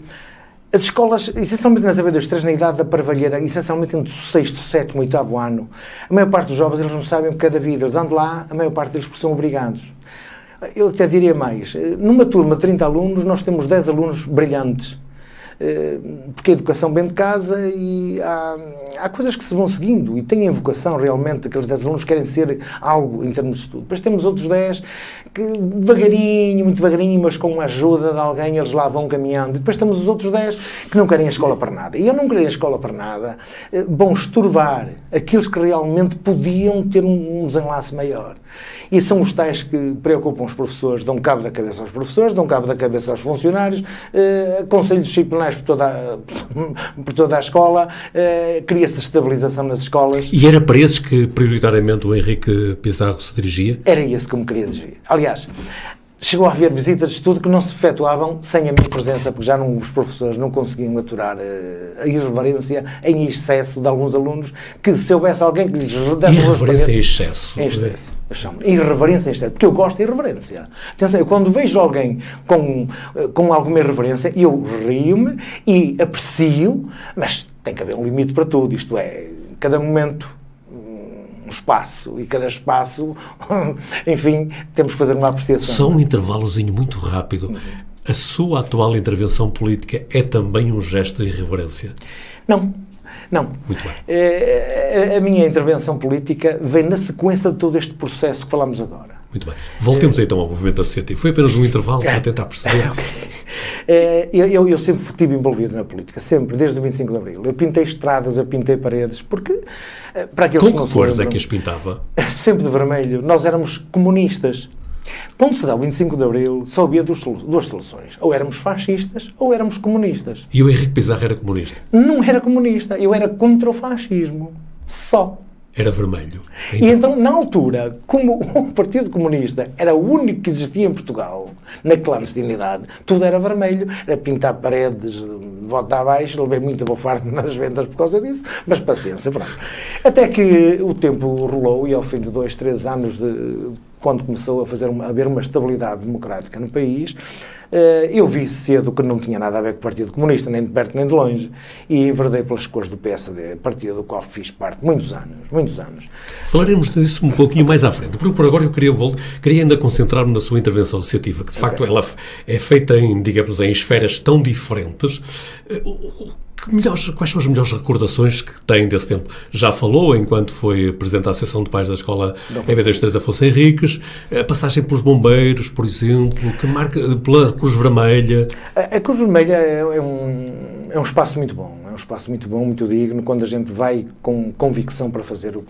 as escolas, essencialmente nas EB23, na idade da parvalheira, essencialmente entre o 6º, 7º e 8º ano, a maior parte dos jovens, eles não sabem o que é da vida, eles andam lá, a maior parte deles porque são obrigados. Eu até diria mais, numa turma de 30 alunos, nós temos 10 alunos brilhantes, porque a educação vem de casa e há coisas que se vão seguindo e têm vocação realmente, aqueles 10 alunos querem ser algo em termos de estudo. Depois temos outros 10 que devagarinho, muito devagarinho, mas com a ajuda de alguém eles lá vão caminhando. E depois temos os outros 10 que não querem a escola para nada. E eu não querer a escola para nada, vão estorvar aqueles que realmente podiam ter um desenlace maior. E são os tais que preocupam os professores, dão cabo da cabeça aos professores, dão cabo da cabeça aos funcionários, conselhos disciplinares por toda a escola, cria-se estabilização nas escolas. E era para esses que, prioritariamente, o Henrique Pizarro se dirigia? Era esse que eu me queria dirigir. Aliás, chegou a haver visitas de estudo que não se efetuavam sem a minha presença, porque já os professores não conseguiam aturar a irreverência em excesso de alguns alunos, que se houvesse alguém que lhes desse irreverência em excesso. Em excesso. Eu chamo irreverência em excesso, porque eu gosto de irreverência. Atenção, eu quando vejo alguém com alguma irreverência, eu rio-me e aprecio, mas tem que haver um limite para tudo. Isto é, cada momento um espaço, e cada espaço, enfim, temos que fazer uma apreciação. Só um intervalozinho muito rápido. A sua atual intervenção política é também um gesto de irreverência? Não. Muito bem. A minha intervenção política vem na sequência de todo este processo que falamos agora. Muito bem. Voltemos então ao movimento associativo. Foi apenas um intervalo para tentar perceber. Eu sempre estive envolvido na política, sempre, desde o 25 de Abril. Eu pintei estradas, eu pintei paredes, porque para aqueles que não se lembram... Com que cores é que as pintava? Sempre de vermelho. Nós éramos comunistas. Quando se dá o 25 de Abril, só havia duas soluções. Ou éramos fascistas, ou éramos comunistas. E o Henrique Pizarro era comunista? Não era comunista. Eu era contra o fascismo. Só. Era vermelho. E então, na altura, como o Partido Comunista era o único que existia em Portugal, na clandestinidade, tudo era vermelho. Era pintar paredes de volta abaixo. Levei muita bofarte nas vendas por causa disso, mas paciência, pronto. Até que o tempo rolou e ao fim de 2, 3 anos quando começou a haver uma estabilidade democrática no país, eu vi cedo que não tinha nada a ver com o Partido Comunista, nem de perto nem de longe, e enverdei pelas cores do PSD, partido do qual fiz parte muitos anos. Falaremos disso um pouquinho mais à frente, porque por agora eu queria ainda concentrar-me na sua intervenção associativa, que de facto ela é feita em esferas tão diferentes. Quais são as melhores recordações que tem desse tempo? Já falou, enquanto foi Presidente da Associação de Pais da Escola EB23 Afonso Henriques, a passagem pelos bombeiros, por exemplo, que marca pela Cruz Vermelha. A Cruz Vermelha é um espaço muito bom, muito digno, quando a gente vai com convicção para fazer o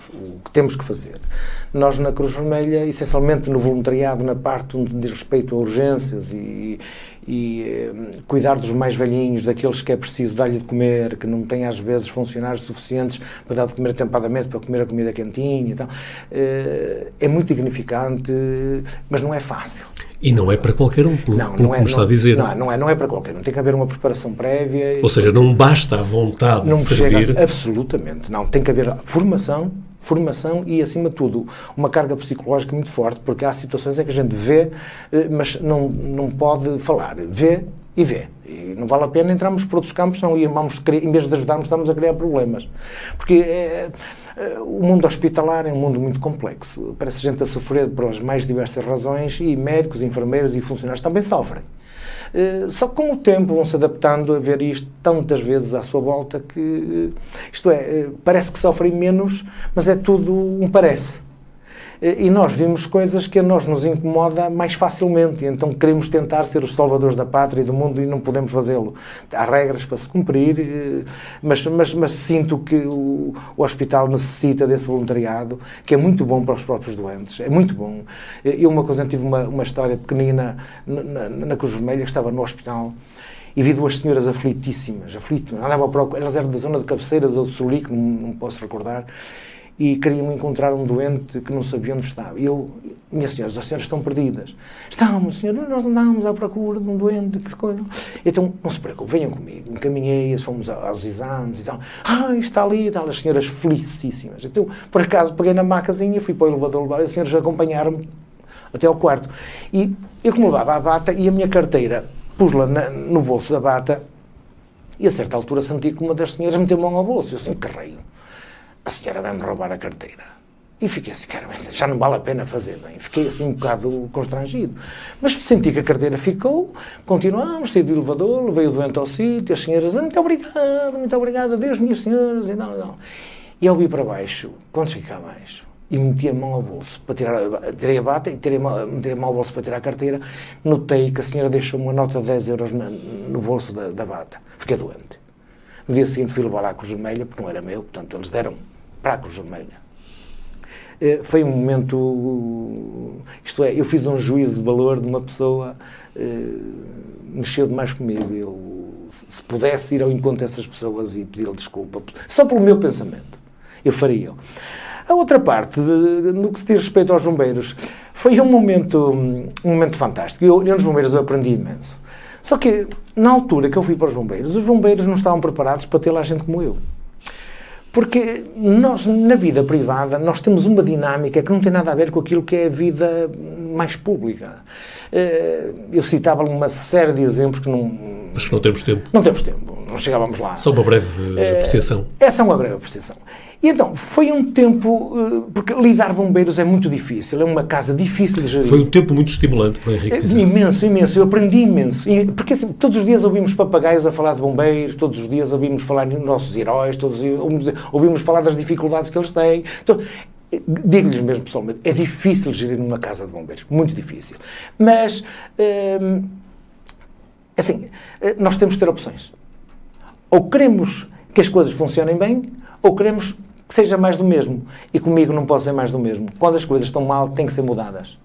que temos que fazer. Nós, na Cruz Vermelha, essencialmente no voluntariado, na parte onde diz respeito a urgências e cuidar dos mais velhinhos, daqueles que é preciso dar-lhe de comer, que não têm às vezes funcionários suficientes para dar de comer atempadamente, para comer a comida quentinha e tal. É muito dignificante, mas não é fácil. E não é para qualquer um, como está a dizer. Não é para qualquer um. Tem que haver uma preparação prévia. Ou seja, não basta a vontade de servir. Chega, absolutamente. Não, tem que haver formação e, acima de tudo, uma carga psicológica muito forte, porque há situações em que a gente vê, mas não pode falar. Vê e vê. E não vale a pena entrarmos por outros campos, não, e em vez de ajudarmos, estamos a criar problemas. Porque o mundo hospitalar é um mundo muito complexo. Parece gente a sofrer pelas mais diversas razões, e médicos, enfermeiros e funcionários também sofrem. Só que com o tempo vão se adaptando a ver isto tantas vezes à sua volta que, isto é, parece que sofrem menos, mas é tudo um parece. E nós vimos coisas que a nós nos incomoda mais facilmente, e então queremos tentar ser os salvadores da pátria e do mundo e não podemos fazê-lo. Há regras para se cumprir, mas sinto que o hospital necessita desse voluntariado, que é muito bom para os próprios doentes, é muito bom. Eu uma coisa, tive uma história pequenina na Cruz Vermelha, que estava no hospital, e vi duas senhoras aflitíssimas, andavam a procurar, elas eram da zona de Cabeceiras ou de Solico, não posso recordar, e queriam encontrar um doente que não sabia onde estava. E eu, minhas senhoras, as senhoras estão perdidas. Estamos, senhor, nós andamos à procura de um doente, que coisa. Então, não se preocupe, venham comigo. Encaminhei-as, fomos aos exames e tal. Está ali e tal. As senhoras felicíssimas. Então, por acaso, peguei na macazinha, fui para o elevador levar, e as senhoras acompanharam-me até ao quarto. E eu, como levava a bata e a minha carteira, pus-la no bolso da bata, e a certa altura senti que uma das senhoras meteu a mão ao bolso. Eu assim, carreio. A senhora vai-me roubar a carteira. E fiquei assim, cara, já não vale a pena fazer bem. Fiquei assim um bocado constrangido. Mas senti que a carteira ficou, continuámos, saí do elevador, levei o doente ao sítio, as senhoras, muito obrigado, adeus, minhas senhoras, e não. E eu vi para baixo, quando cheguei cá abaixo, e meti a mão ao bolso, para tirei a bata e meti a mão ao bolso para tirar a carteira, notei que a senhora deixou uma nota de 10 euros no bolso da bata. Fiquei doente. No dia seguinte fui levar lá a Cruz Vermelha, porque não era meu, portanto eles deram para a Cruz Vermelha. Foi um momento, isto é, eu fiz um juízo de valor de uma pessoa, mexeu demais comigo. Eu, se pudesse ir ao encontro dessas pessoas e pedir-lhe desculpa, só pelo meu pensamento, eu faria. A outra parte, no que se diz respeito aos bombeiros, foi um momento fantástico. Eu nos bombeiros eu aprendi imenso. Só que, na altura que eu fui para os bombeiros não estavam preparados para ter lá gente como eu. Porque nós, na vida privada, nós temos uma dinâmica que não tem nada a ver com aquilo que é a vida mais pública. Eu citava-lhe uma série de exemplos que não... Mas que não temos tempo. Não temos tempo, não chegávamos lá. Só uma breve apreciação. Essa é uma breve apreciação. E então, foi um tempo... Porque lidar bombeiros é muito difícil, é uma casa difícil de gerir. Foi um tempo muito estimulante para o Henrique Pizarro. Imenso, eu aprendi imenso. Porque assim, todos os dias ouvimos papagaios a falar de bombeiros, todos os dias ouvimos falar dos nossos heróis, todos os dias ouvimos falar das dificuldades que eles têm. Então, digo-lhes mesmo pessoalmente, é difícil gerir numa casa de bombeiros, muito difícil. Mas, assim, nós temos de ter opções. Ou queremos que as coisas funcionem bem, ou queremos que seja mais do mesmo. E comigo não pode ser mais do mesmo. Quando as coisas estão mal, têm que ser mudadas.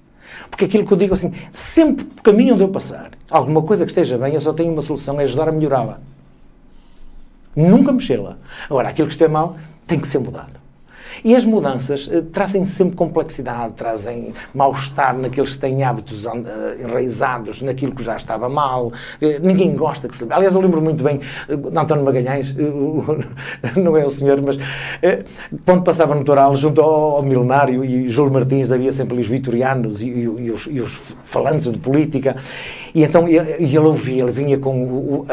Porque aquilo que eu digo assim, sempre o caminho onde eu passar, alguma coisa que esteja bem, eu só tenho uma solução, é ajudar a melhorá-la. Nunca mexê-la. Agora, aquilo que estiver mal, tem que ser mudado. E as mudanças trazem sempre complexidade, trazem mal-estar naqueles que têm hábitos enraizados, naquilo que já estava mal. Ninguém gosta que se... Aliás, eu lembro muito bem de António Magalhães, não é o senhor, mas quando passava no Toral, junto ao Milenário e Júlio Martins, havia sempre ali os vitorianos e os falantes de política. E então ele ouvia, ele vinha com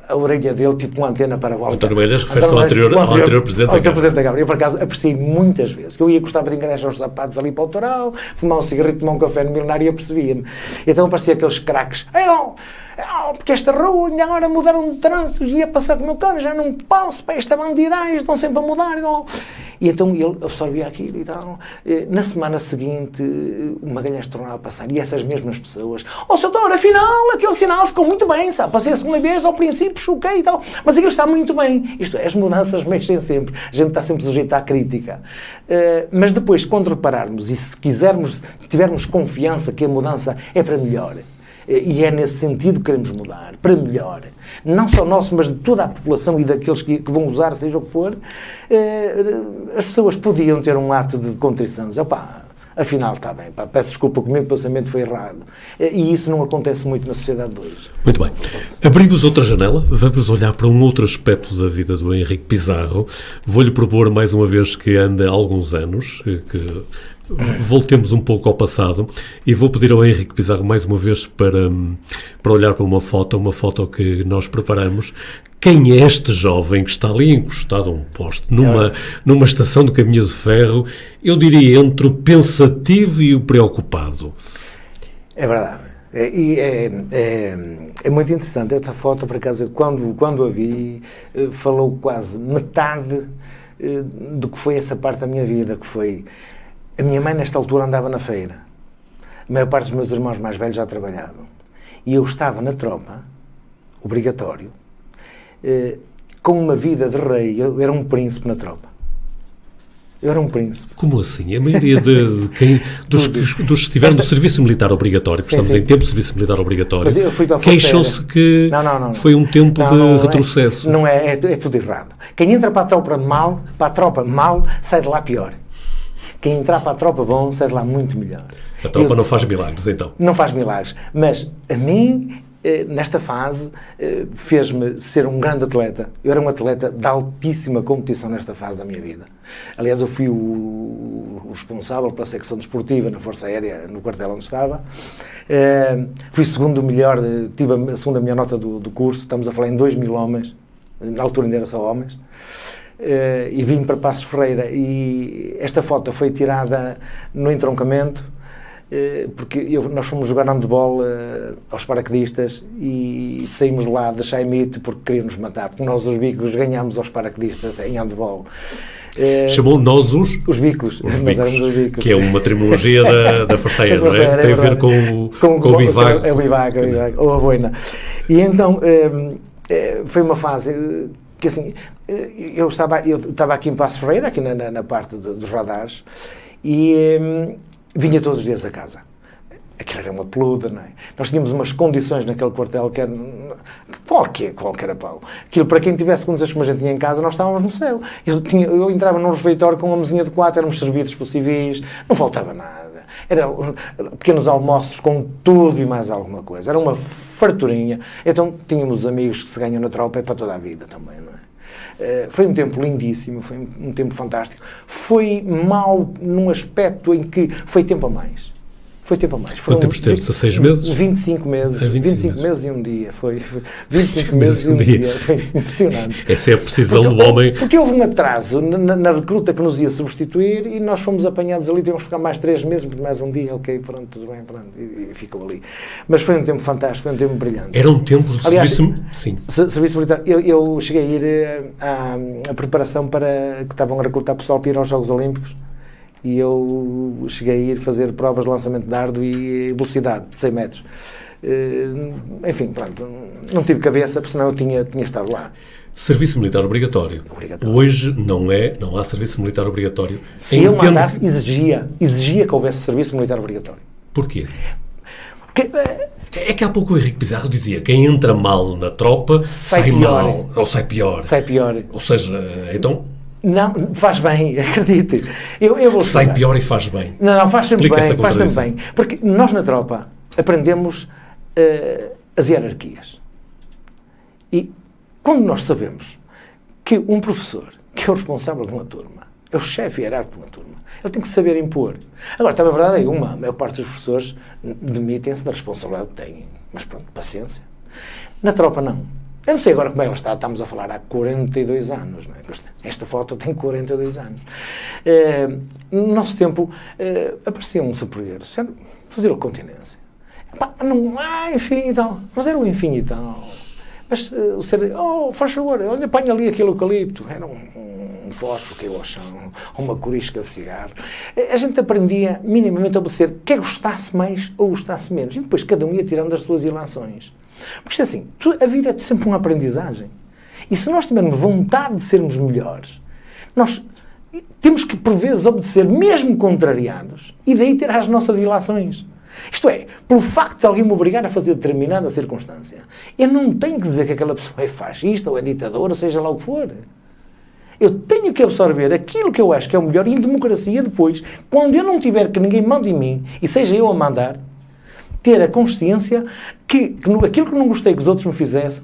a orelha dele, tipo uma antena parabólica. António Magalhães refere-se ao anterior Presidente da Câmara. Eu, por acaso, apreciei muitas vezes. Eu gostava de enganar os sapatos ali para o Toral, fumar um cigarrito, tomar um café no Milenário e apercebia-me. Então aparecia aqueles craques. Porque esta rua ainda agora mudaram de trânsito, ia passar com o meu carro, já não posso, para esta bandidagem, estão sempre a mudar. E então ele absorvia aquilo e tal. Na semana seguinte, o Magalhães tornava a passar, e essas mesmas pessoas, Sr. Doutor, afinal, aquele sinal ficou muito bem, sabe? Passei a segunda vez, ao princípio, choquei e tal, mas aquilo está muito bem. Isto é, as mudanças mexem sempre, a gente está sempre sujeito à crítica. Mas depois, quando repararmos, e se quisermos, tivermos confiança que a mudança é para melhor, e é nesse sentido que queremos mudar, para melhor, não só nosso, mas de toda a população e daqueles que vão usar, seja o que for, as pessoas podiam ter um ato de contrição, dizer, afinal está bem, peço desculpa que o meu pensamento foi errado. E isso não acontece muito na sociedade de hoje. Muito bem. Abrimos outra janela, vamos olhar para um outro aspecto da vida do Henrique Pizarro. Vou-lhe propor mais uma vez que anda há alguns anos, que Voltemos um pouco ao passado e vou pedir ao Henrique Pizarro mais uma vez para olhar para uma foto que nós preparamos. Quem é este jovem que está ali encostado a um poste, numa estação de caminho de ferro, eu diria entre o pensativo e o preocupado? É verdade. É muito interessante. Esta foto, por acaso, quando a vi, falou quase metade do que foi essa parte da minha vida, que foi... A minha mãe, nesta altura, andava na feira. A maior parte dos meus irmãos mais velhos já trabalhavam. E eu estava na tropa, obrigatório, com uma vida de rei. Eu era um príncipe na tropa. Eu era um príncipe. Como assim? A maioria dos que estiveram no serviço militar obrigatório, porque estamos em tempo de serviço militar obrigatório, queixam-se que foi um tempo de retrocesso. Não é, é tudo errado. Quem entra para a tropa mal, sai de lá pior. Quem entrar para a tropa bom, sai de lá muito melhor. A tropa não faz milagres, então? Não faz milagres. Mas, a mim, nesta fase, fez-me ser um grande atleta. Eu era um atleta de altíssima competição nesta fase da minha vida. Aliás, eu fui o responsável pela secção desportiva na Força Aérea, no quartel onde estava. Fui segundo melhor, tive a segunda melhor nota do curso. Estamos a falar em 2.000 homens. Na altura ainda era só homens. E vim para Passos Ferreira, e esta foto foi tirada no entroncamento, porque nós fomos jogar handball aos paraquedistas e saímos lá de Chaimite porque queríamos matar, porque nós os bicos ganhámos aos paraquedistas em handball. Chamou nós os bicos. Nós éramos os bicos. Que é uma terminologia da Força Aérea, não é? Tem a ver com o bivac. É o bivac, ou a boina. E então foi uma fase que assim, eu estava aqui em Passos Ferreira, aqui na parte dos radares, e vinha todos os dias a casa. Aquilo era uma peluda, não é? Nós tínhamos umas condições naquele quartel que era qualquer pau. Aquilo, para quem tivesse condições como a gente tinha em casa, nós estávamos no céu. Eu entrava num refeitório com uma mesinha de 4, éramos servidos por civis, não faltava nada. Era pequenos almoços com tudo e mais alguma coisa. Era uma farturinha. Então tínhamos os amigos que se ganham na tropa, é para toda a vida também, não é? Foi um tempo lindíssimo, foi um tempo fantástico. Foi mau num aspecto em que foi tempo a mais. Foi tempo a mais. Quanto tempo esteve? 16 meses? 25 meses. 25 meses e um dia. Foi 25 meses e um dia. Foi impressionante. Essa é a precisão do homem. Porque houve um atraso na recruta que nos ia substituir e nós fomos apanhados ali, tivemos que ficar mais 3 meses, mais um dia, ok, pronto, tudo bem, pronto, e ficou ali. Mas foi um tempo fantástico, foi um tempo brilhante. Era um tempo de serviço... Sim. Serviço militar. Eu cheguei a ir à preparação que estavam a recrutar pessoal para ir aos Jogos Olímpicos. E eu cheguei a ir fazer provas de lançamento de dardo e velocidade, de 100 metros. Enfim, pronto, não tive cabeça, porque senão eu tinha estado lá. Serviço militar obrigatório. Hoje não há serviço militar obrigatório. Se eu mandasse, exigia que houvesse serviço militar obrigatório. Porquê? É que há pouco o Henrique Pizarro dizia que quem entra mal na tropa sai mal, ou sai pior. Sai pior. Ou seja, então... Não, faz bem, acredite. Sai pior e faz bem. Não, faz sempre bem, faz sempre bem. Porque nós na tropa aprendemos as hierarquias. E quando nós sabemos que um professor, que é o responsável de uma turma, é o chefe hierárquico de uma turma, ele tem que saber impor. Agora, também a verdade é a maior parte dos professores demitem-se da responsabilidade que têm. Mas pronto, paciência. Na tropa não. Eu não sei agora como ela está, estamos a falar há 42 anos, não é? Esta foto tem 42 anos. No nosso tempo, aparecia um superior, fazia-lhe continência. Enfim e tal. Mas era o enfim e tal. Mas o ser, faz favor, olha, apanha ali aquele eucalipto. Era um fósforo que ia ao chão, uma corisca de cigarro. A gente aprendia minimamente a obedecer, quer gostasse mais ou gostasse menos. E depois cada um ia tirando as suas ilações. Porque assim, a vida é sempre uma aprendizagem. E se nós tivermos vontade de sermos melhores, nós temos que, por vezes, obedecer, mesmo contrariados, e daí ter as nossas ilações. Isto é, pelo facto de alguém me obrigar a fazer determinada circunstância, eu não tenho que dizer que aquela pessoa é fascista, ou é ditadora, ou seja lá o que for. Eu tenho que absorver aquilo que eu acho que é o melhor, e em democracia depois, quando eu não tiver que ninguém mande em mim, e seja eu a mandar, ter a consciência que aquilo que não gostei que os outros me fizessem,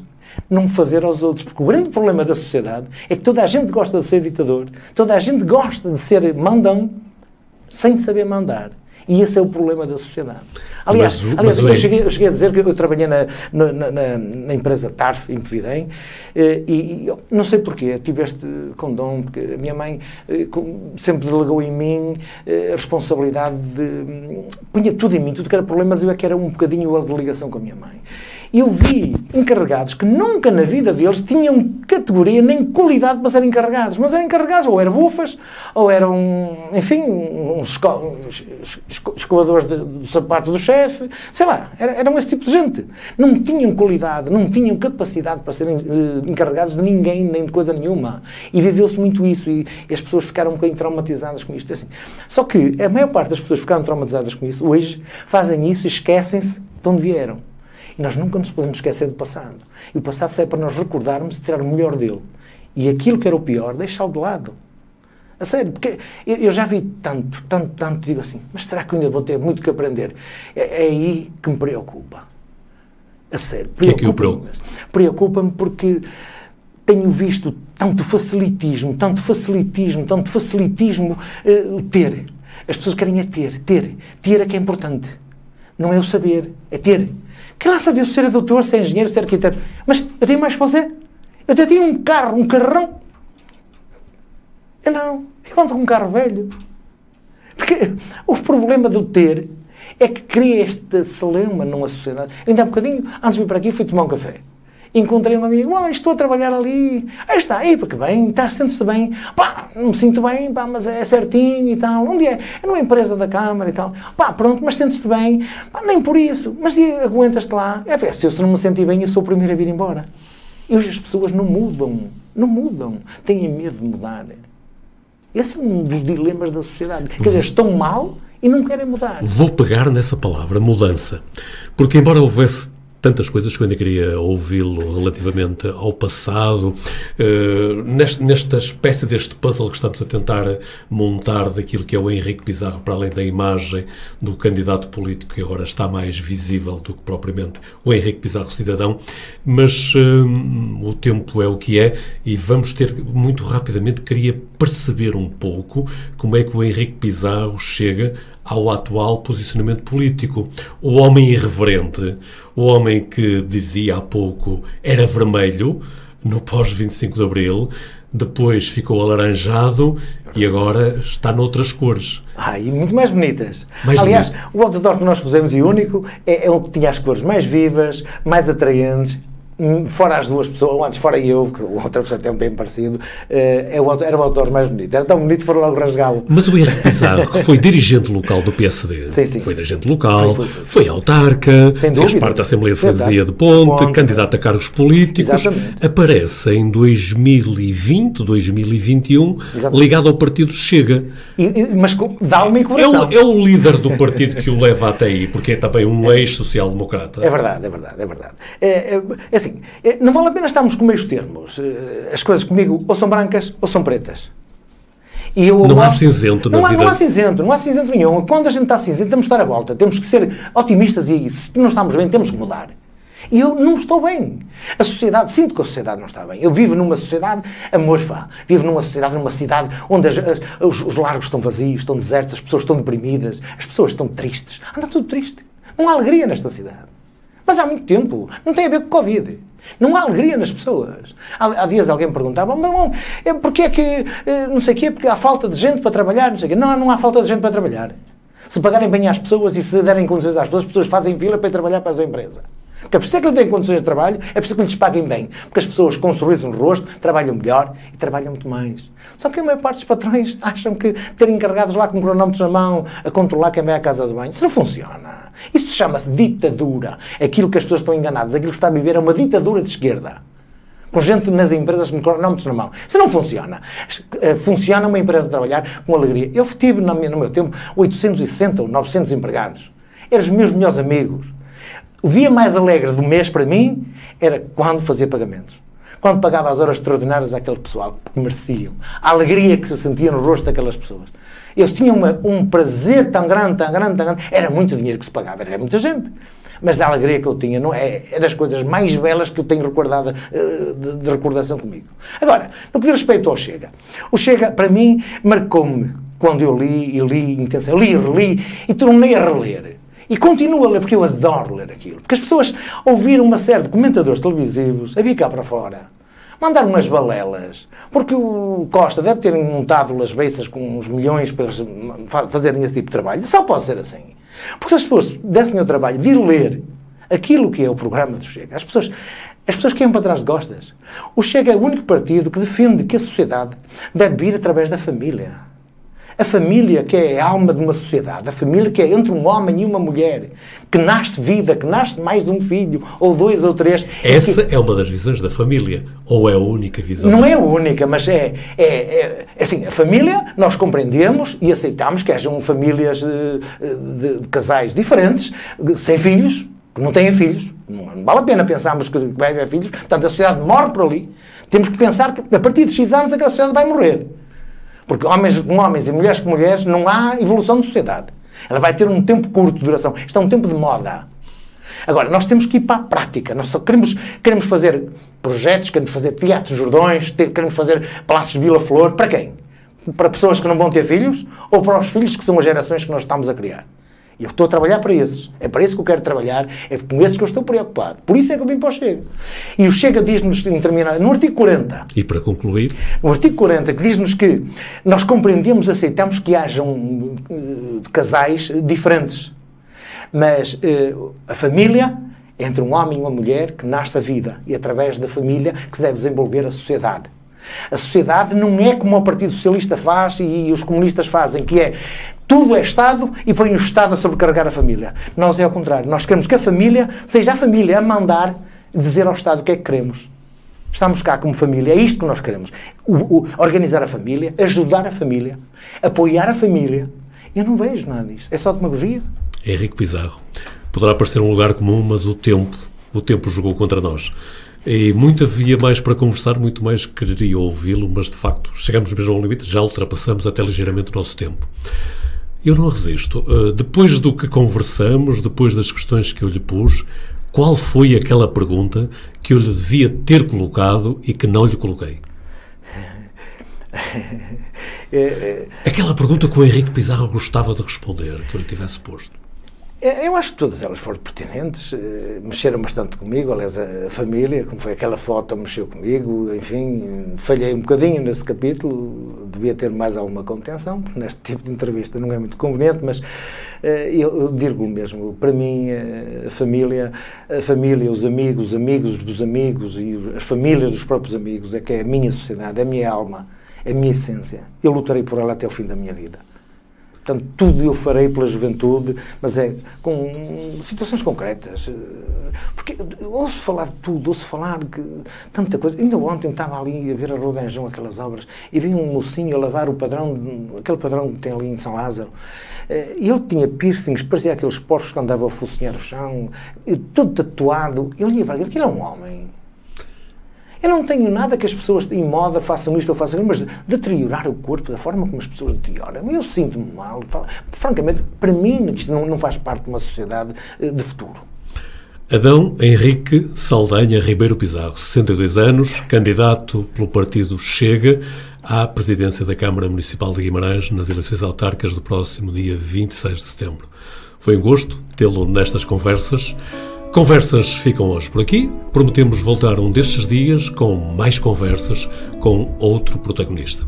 não fazer aos outros. Porque o grande problema da sociedade é que toda a gente gosta de ser ditador, toda a gente gosta de ser mandão, sem saber mandar. E esse é o problema da sociedade. Aliás, eu cheguei a dizer que eu trabalhei na empresa TARF, em Covidém, e eu não sei porquê, tive este condom, porque a minha mãe sempre delegou em mim a responsabilidade de... punha tudo em mim, tudo que era problema, mas eu é que era um bocadinho a ligação com a minha mãe. E eu vi encarregados que nunca na vida deles tinham categoria nem qualidade para serem encarregados. Mas eram encarregados, ou eram bufas, ou eram, enfim, uns escovadores do sapato do chefe, sei lá, eram esse tipo de gente. Não tinham qualidade, não tinham capacidade para serem encarregados de ninguém, nem de coisa nenhuma. E viveu-se muito isso, e as pessoas ficaram um bocadinho traumatizadas com isto. Assim. Só que a maior parte das pessoas ficaram traumatizadas com isso, hoje fazem isso e esquecem-se de onde vieram. E nós nunca nos podemos esquecer do passado. E o passado serve para nós recordarmos e tirar o melhor dele. E aquilo que era o pior, deixá-lo de lado. A sério, porque eu já vi tanto, digo assim, mas será que eu ainda vou ter muito que aprender? É aí que me preocupa. A sério. O que é que o preocupa? Preocupa-me porque tenho visto tanto facilitismo, ter. As pessoas querem é ter. Ter é que é importante. Não é o saber, é ter. Quer lá saber se é doutor, se é engenheiro, se é arquiteto. Mas eu tenho mais que você. Eu até tenho um carro, um carrão. Eu ando com um carro velho. Porque o problema do ter é que cria esta celeuma numa sociedade. Ainda há bocadinho, antes de vir para aqui, fui tomar um café. Encontrei um amigo, estou a trabalhar ali. Aí está, porque bem, sente-se bem. Não me sinto bem, mas é certinho e tal. Onde é? É numa empresa da Câmara e tal. Pronto, mas sente-se bem. Nem por isso. Mas aguentas-te lá. Se eu não me senti bem, eu sou o primeiro a vir embora. E hoje as pessoas não mudam. Têm medo de mudar. Esse é um dos dilemas da sociedade. Quer dizer, estão mal e não querem mudar. Vou pegar nessa palavra, mudança. Porque embora houvesse tantas coisas que eu ainda queria ouvi-lo relativamente ao passado, nesta espécie deste puzzle que estamos a tentar montar daquilo que é o Henrique Pizarro, para além da imagem do candidato político que agora está mais visível do que propriamente o Henrique Pizarro cidadão, mas o tempo é o que é e vamos ter, muito rapidamente, queria perceber um pouco como é que o Henrique Pizarro chega ao atual posicionamento político. O homem irreverente, o homem que dizia há pouco era vermelho no pós-25 de Abril, depois ficou alaranjado e agora está noutras cores. E muito mais bonitas. Aliás, o outdoor que nós pusemos e único é onde tinha as cores mais vivas, mais atraentes. Fora as duas pessoas, ou antes fora eu, que o outro é até bem parecido, era o autor mais bonito. Era tão bonito que foram logo rasgá-lo. Mas o Henrique Pizarro, que foi dirigente local do PSD, sim. Foi dirigente local, foi autarca, fez parte da Assembleia de Freguesia de Ponte, candidato a cargos políticos, exatamente. Aparece em 2020, 2021, exatamente, ligado ao partido Chega. Mas dá alma e coração. É o líder do partido que o leva até aí, porque é também um ex-social-democrata. É verdade. É assim, não vale a pena estarmos com meios termos. As coisas comigo ou são brancas ou são pretas. E não há cinzento na vida. Não há cinzento nenhum. Quando a gente está cinzento, temos que dar a volta. Temos que ser otimistas e se não estamos bem, temos que mudar. E eu não estou bem. A sociedade, sinto que a sociedade não está bem. Eu vivo numa sociedade amorfa. Vivo numa sociedade, numa cidade onde os largos estão vazios, estão desertos, as pessoas estão deprimidas, as pessoas estão tristes. Anda tudo triste. Não há alegria nesta cidade. Mas há muito tempo. Não tem a ver com o Covid. Não há alegria nas pessoas. Há dias alguém me perguntava, porque é que, não sei o quê, porque há falta de gente para trabalhar, não sei o quê. Não há falta de gente para trabalhar. Se pagarem bem às pessoas e se derem condições às pessoas, as pessoas fazem fila para ir trabalhar para essa empresa. Porque é preciso que não têm condições de trabalho, é preciso que lhes paguem bem. Porque as pessoas com um sorriso no rosto trabalham melhor e trabalham muito mais. Só que a maior parte dos patrões acham que terem encarregados lá com cronómetros na mão a controlar quem vai à casa de banho. Isso não funciona. Isso chama-se ditadura. Aquilo que as pessoas estão enganadas, aquilo que está a viver é uma ditadura de esquerda. Com gente nas empresas com cronómetros na mão. Isso não funciona. Funciona uma empresa a trabalhar com alegria. Eu tive, no meu tempo, 860 ou 900 empregados. Eram os meus melhores amigos. O dia mais alegre do mês, para mim, era quando fazia pagamentos. Quando pagava as horas extraordinárias àquele pessoal, que mereciam. A alegria que se sentia no rosto daquelas pessoas. Eles tinham um prazer tão grande. Era muito dinheiro que se pagava, era muita gente. Mas a alegria que eu tinha é das coisas mais belas que eu tenho recordado, de recordação comigo. Agora, no que diz respeito ao Chega. O Chega, para mim, marcou-me quando eu li e reli, e tornei a reler. E continuo a ler, porque eu adoro ler aquilo. Porque as pessoas ouviram uma série de comentadores televisivos a vir cá para fora, mandar umas balelas, porque o Costa deve ter montado as beiças com uns milhões para eles fazerem esse tipo de trabalho. Só pode ser assim. Porque se as pessoas dessem o trabalho de ir ler aquilo que é o programa do Chega, as pessoas caem para trás de costas. O Chega é o único partido que defende que a sociedade deve vir através da família. A família que é a alma de uma sociedade, a família que é entre um homem e uma mulher, que nasce vida, que nasce mais um filho, ou 2 ou 3. Essa é uma das visões da família, ou é a única visão? Não é a única, mas é assim, a família nós compreendemos e aceitamos que hajam famílias de casais diferentes, sem filhos, que não têm filhos. Não vale a pena pensarmos que vai haver filhos, portanto a sociedade morre por ali. Temos que pensar que a partir de X anos aquela sociedade vai morrer. Porque homens com homens e mulheres com mulheres não há evolução de sociedade. Ela vai ter um tempo curto de duração. Isto é um tempo de moda. Agora, nós temos que ir para a prática. Nós só queremos fazer projetos, queremos fazer teatros Jordões, queremos fazer Palácios de Vila Flor. Para quem? Para pessoas que não vão ter filhos ou para os filhos que são as gerações que nós estamos a criar? E eu estou a trabalhar para esses. É para isso que eu quero trabalhar. É com esses que eu estou preocupado. Por isso é que eu vim para o Chega. E o Chega diz-nos, no artigo 40... E para concluir? No artigo 40, que diz-nos que nós compreendemos, aceitamos que hajam casais diferentes. Mas a família é entre um homem e uma mulher que nasce a vida. E através da família que se deve desenvolver a sociedade. A sociedade não é como o Partido Socialista faz e os comunistas fazem, que é tudo é Estado e põe o Estado a sobrecarregar a família. Nós é ao contrário. Nós queremos que a família seja a família a mandar dizer ao Estado o que é que queremos. Estamos cá como família. É isto que nós queremos. Organizar a família, ajudar a família, apoiar a família. Eu não vejo nada disto. É só demagogia. Henrique Pizarro. Poderá parecer um lugar comum, mas o tempo jogou contra nós. E muito havia mais para conversar, muito mais quereria ouvi-lo, mas de facto chegamos mesmo ao limite, já ultrapassamos até ligeiramente o nosso tempo. Eu não resisto. Depois do que conversamos, depois das questões que eu lhe pus, qual foi aquela pergunta que eu lhe devia ter colocado e que não lhe coloquei? Aquela pergunta que o Henrique Pizarro gostava de responder, que eu lhe tivesse posto. Eu acho que todas elas foram pertinentes, mexeram bastante comigo, aliás a família, como foi aquela foto, mexeu comigo, enfim, falhei um bocadinho nesse capítulo, devia ter mais alguma contenção, porque neste tipo de entrevista não é muito conveniente, mas eu digo mesmo, para mim a família, os amigos dos amigos e as famílias dos próprios amigos é que é a minha sociedade, é a minha alma, é a minha essência. Eu lutarei por ela até o fim da minha vida. Portanto, tudo eu farei pela juventude, mas é com situações concretas. Porque ouço falar de tudo, ouço falar de tanta coisa. Ainda ontem estava ali a ver a Rodanjão, aquelas obras, e vi um mocinho a lavar o padrão, aquele padrão que tem ali em São Lázaro. E ele tinha piercings, parecia aqueles porcos que andavam a focinhar o chão, e todo tatuado. Eu olhei para aquilo é um homem. Eu não tenho nada que as pessoas em moda façam isto ou façam aquilo, mas de deteriorar o corpo da forma como as pessoas deterioram. Eu sinto-me mal. Francamente, para mim, isto não faz parte de uma sociedade de futuro. Adão Henrique Saldanha Ribeiro Pizarro, 62 anos, candidato pelo partido Chega à presidência da Câmara Municipal de Guimarães nas eleições autárquicas do próximo dia 26 de setembro. Foi um gosto tê-lo nestas conversas. Conversas ficam hoje por aqui. Prometemos voltar um destes dias com mais conversas com outro protagonista.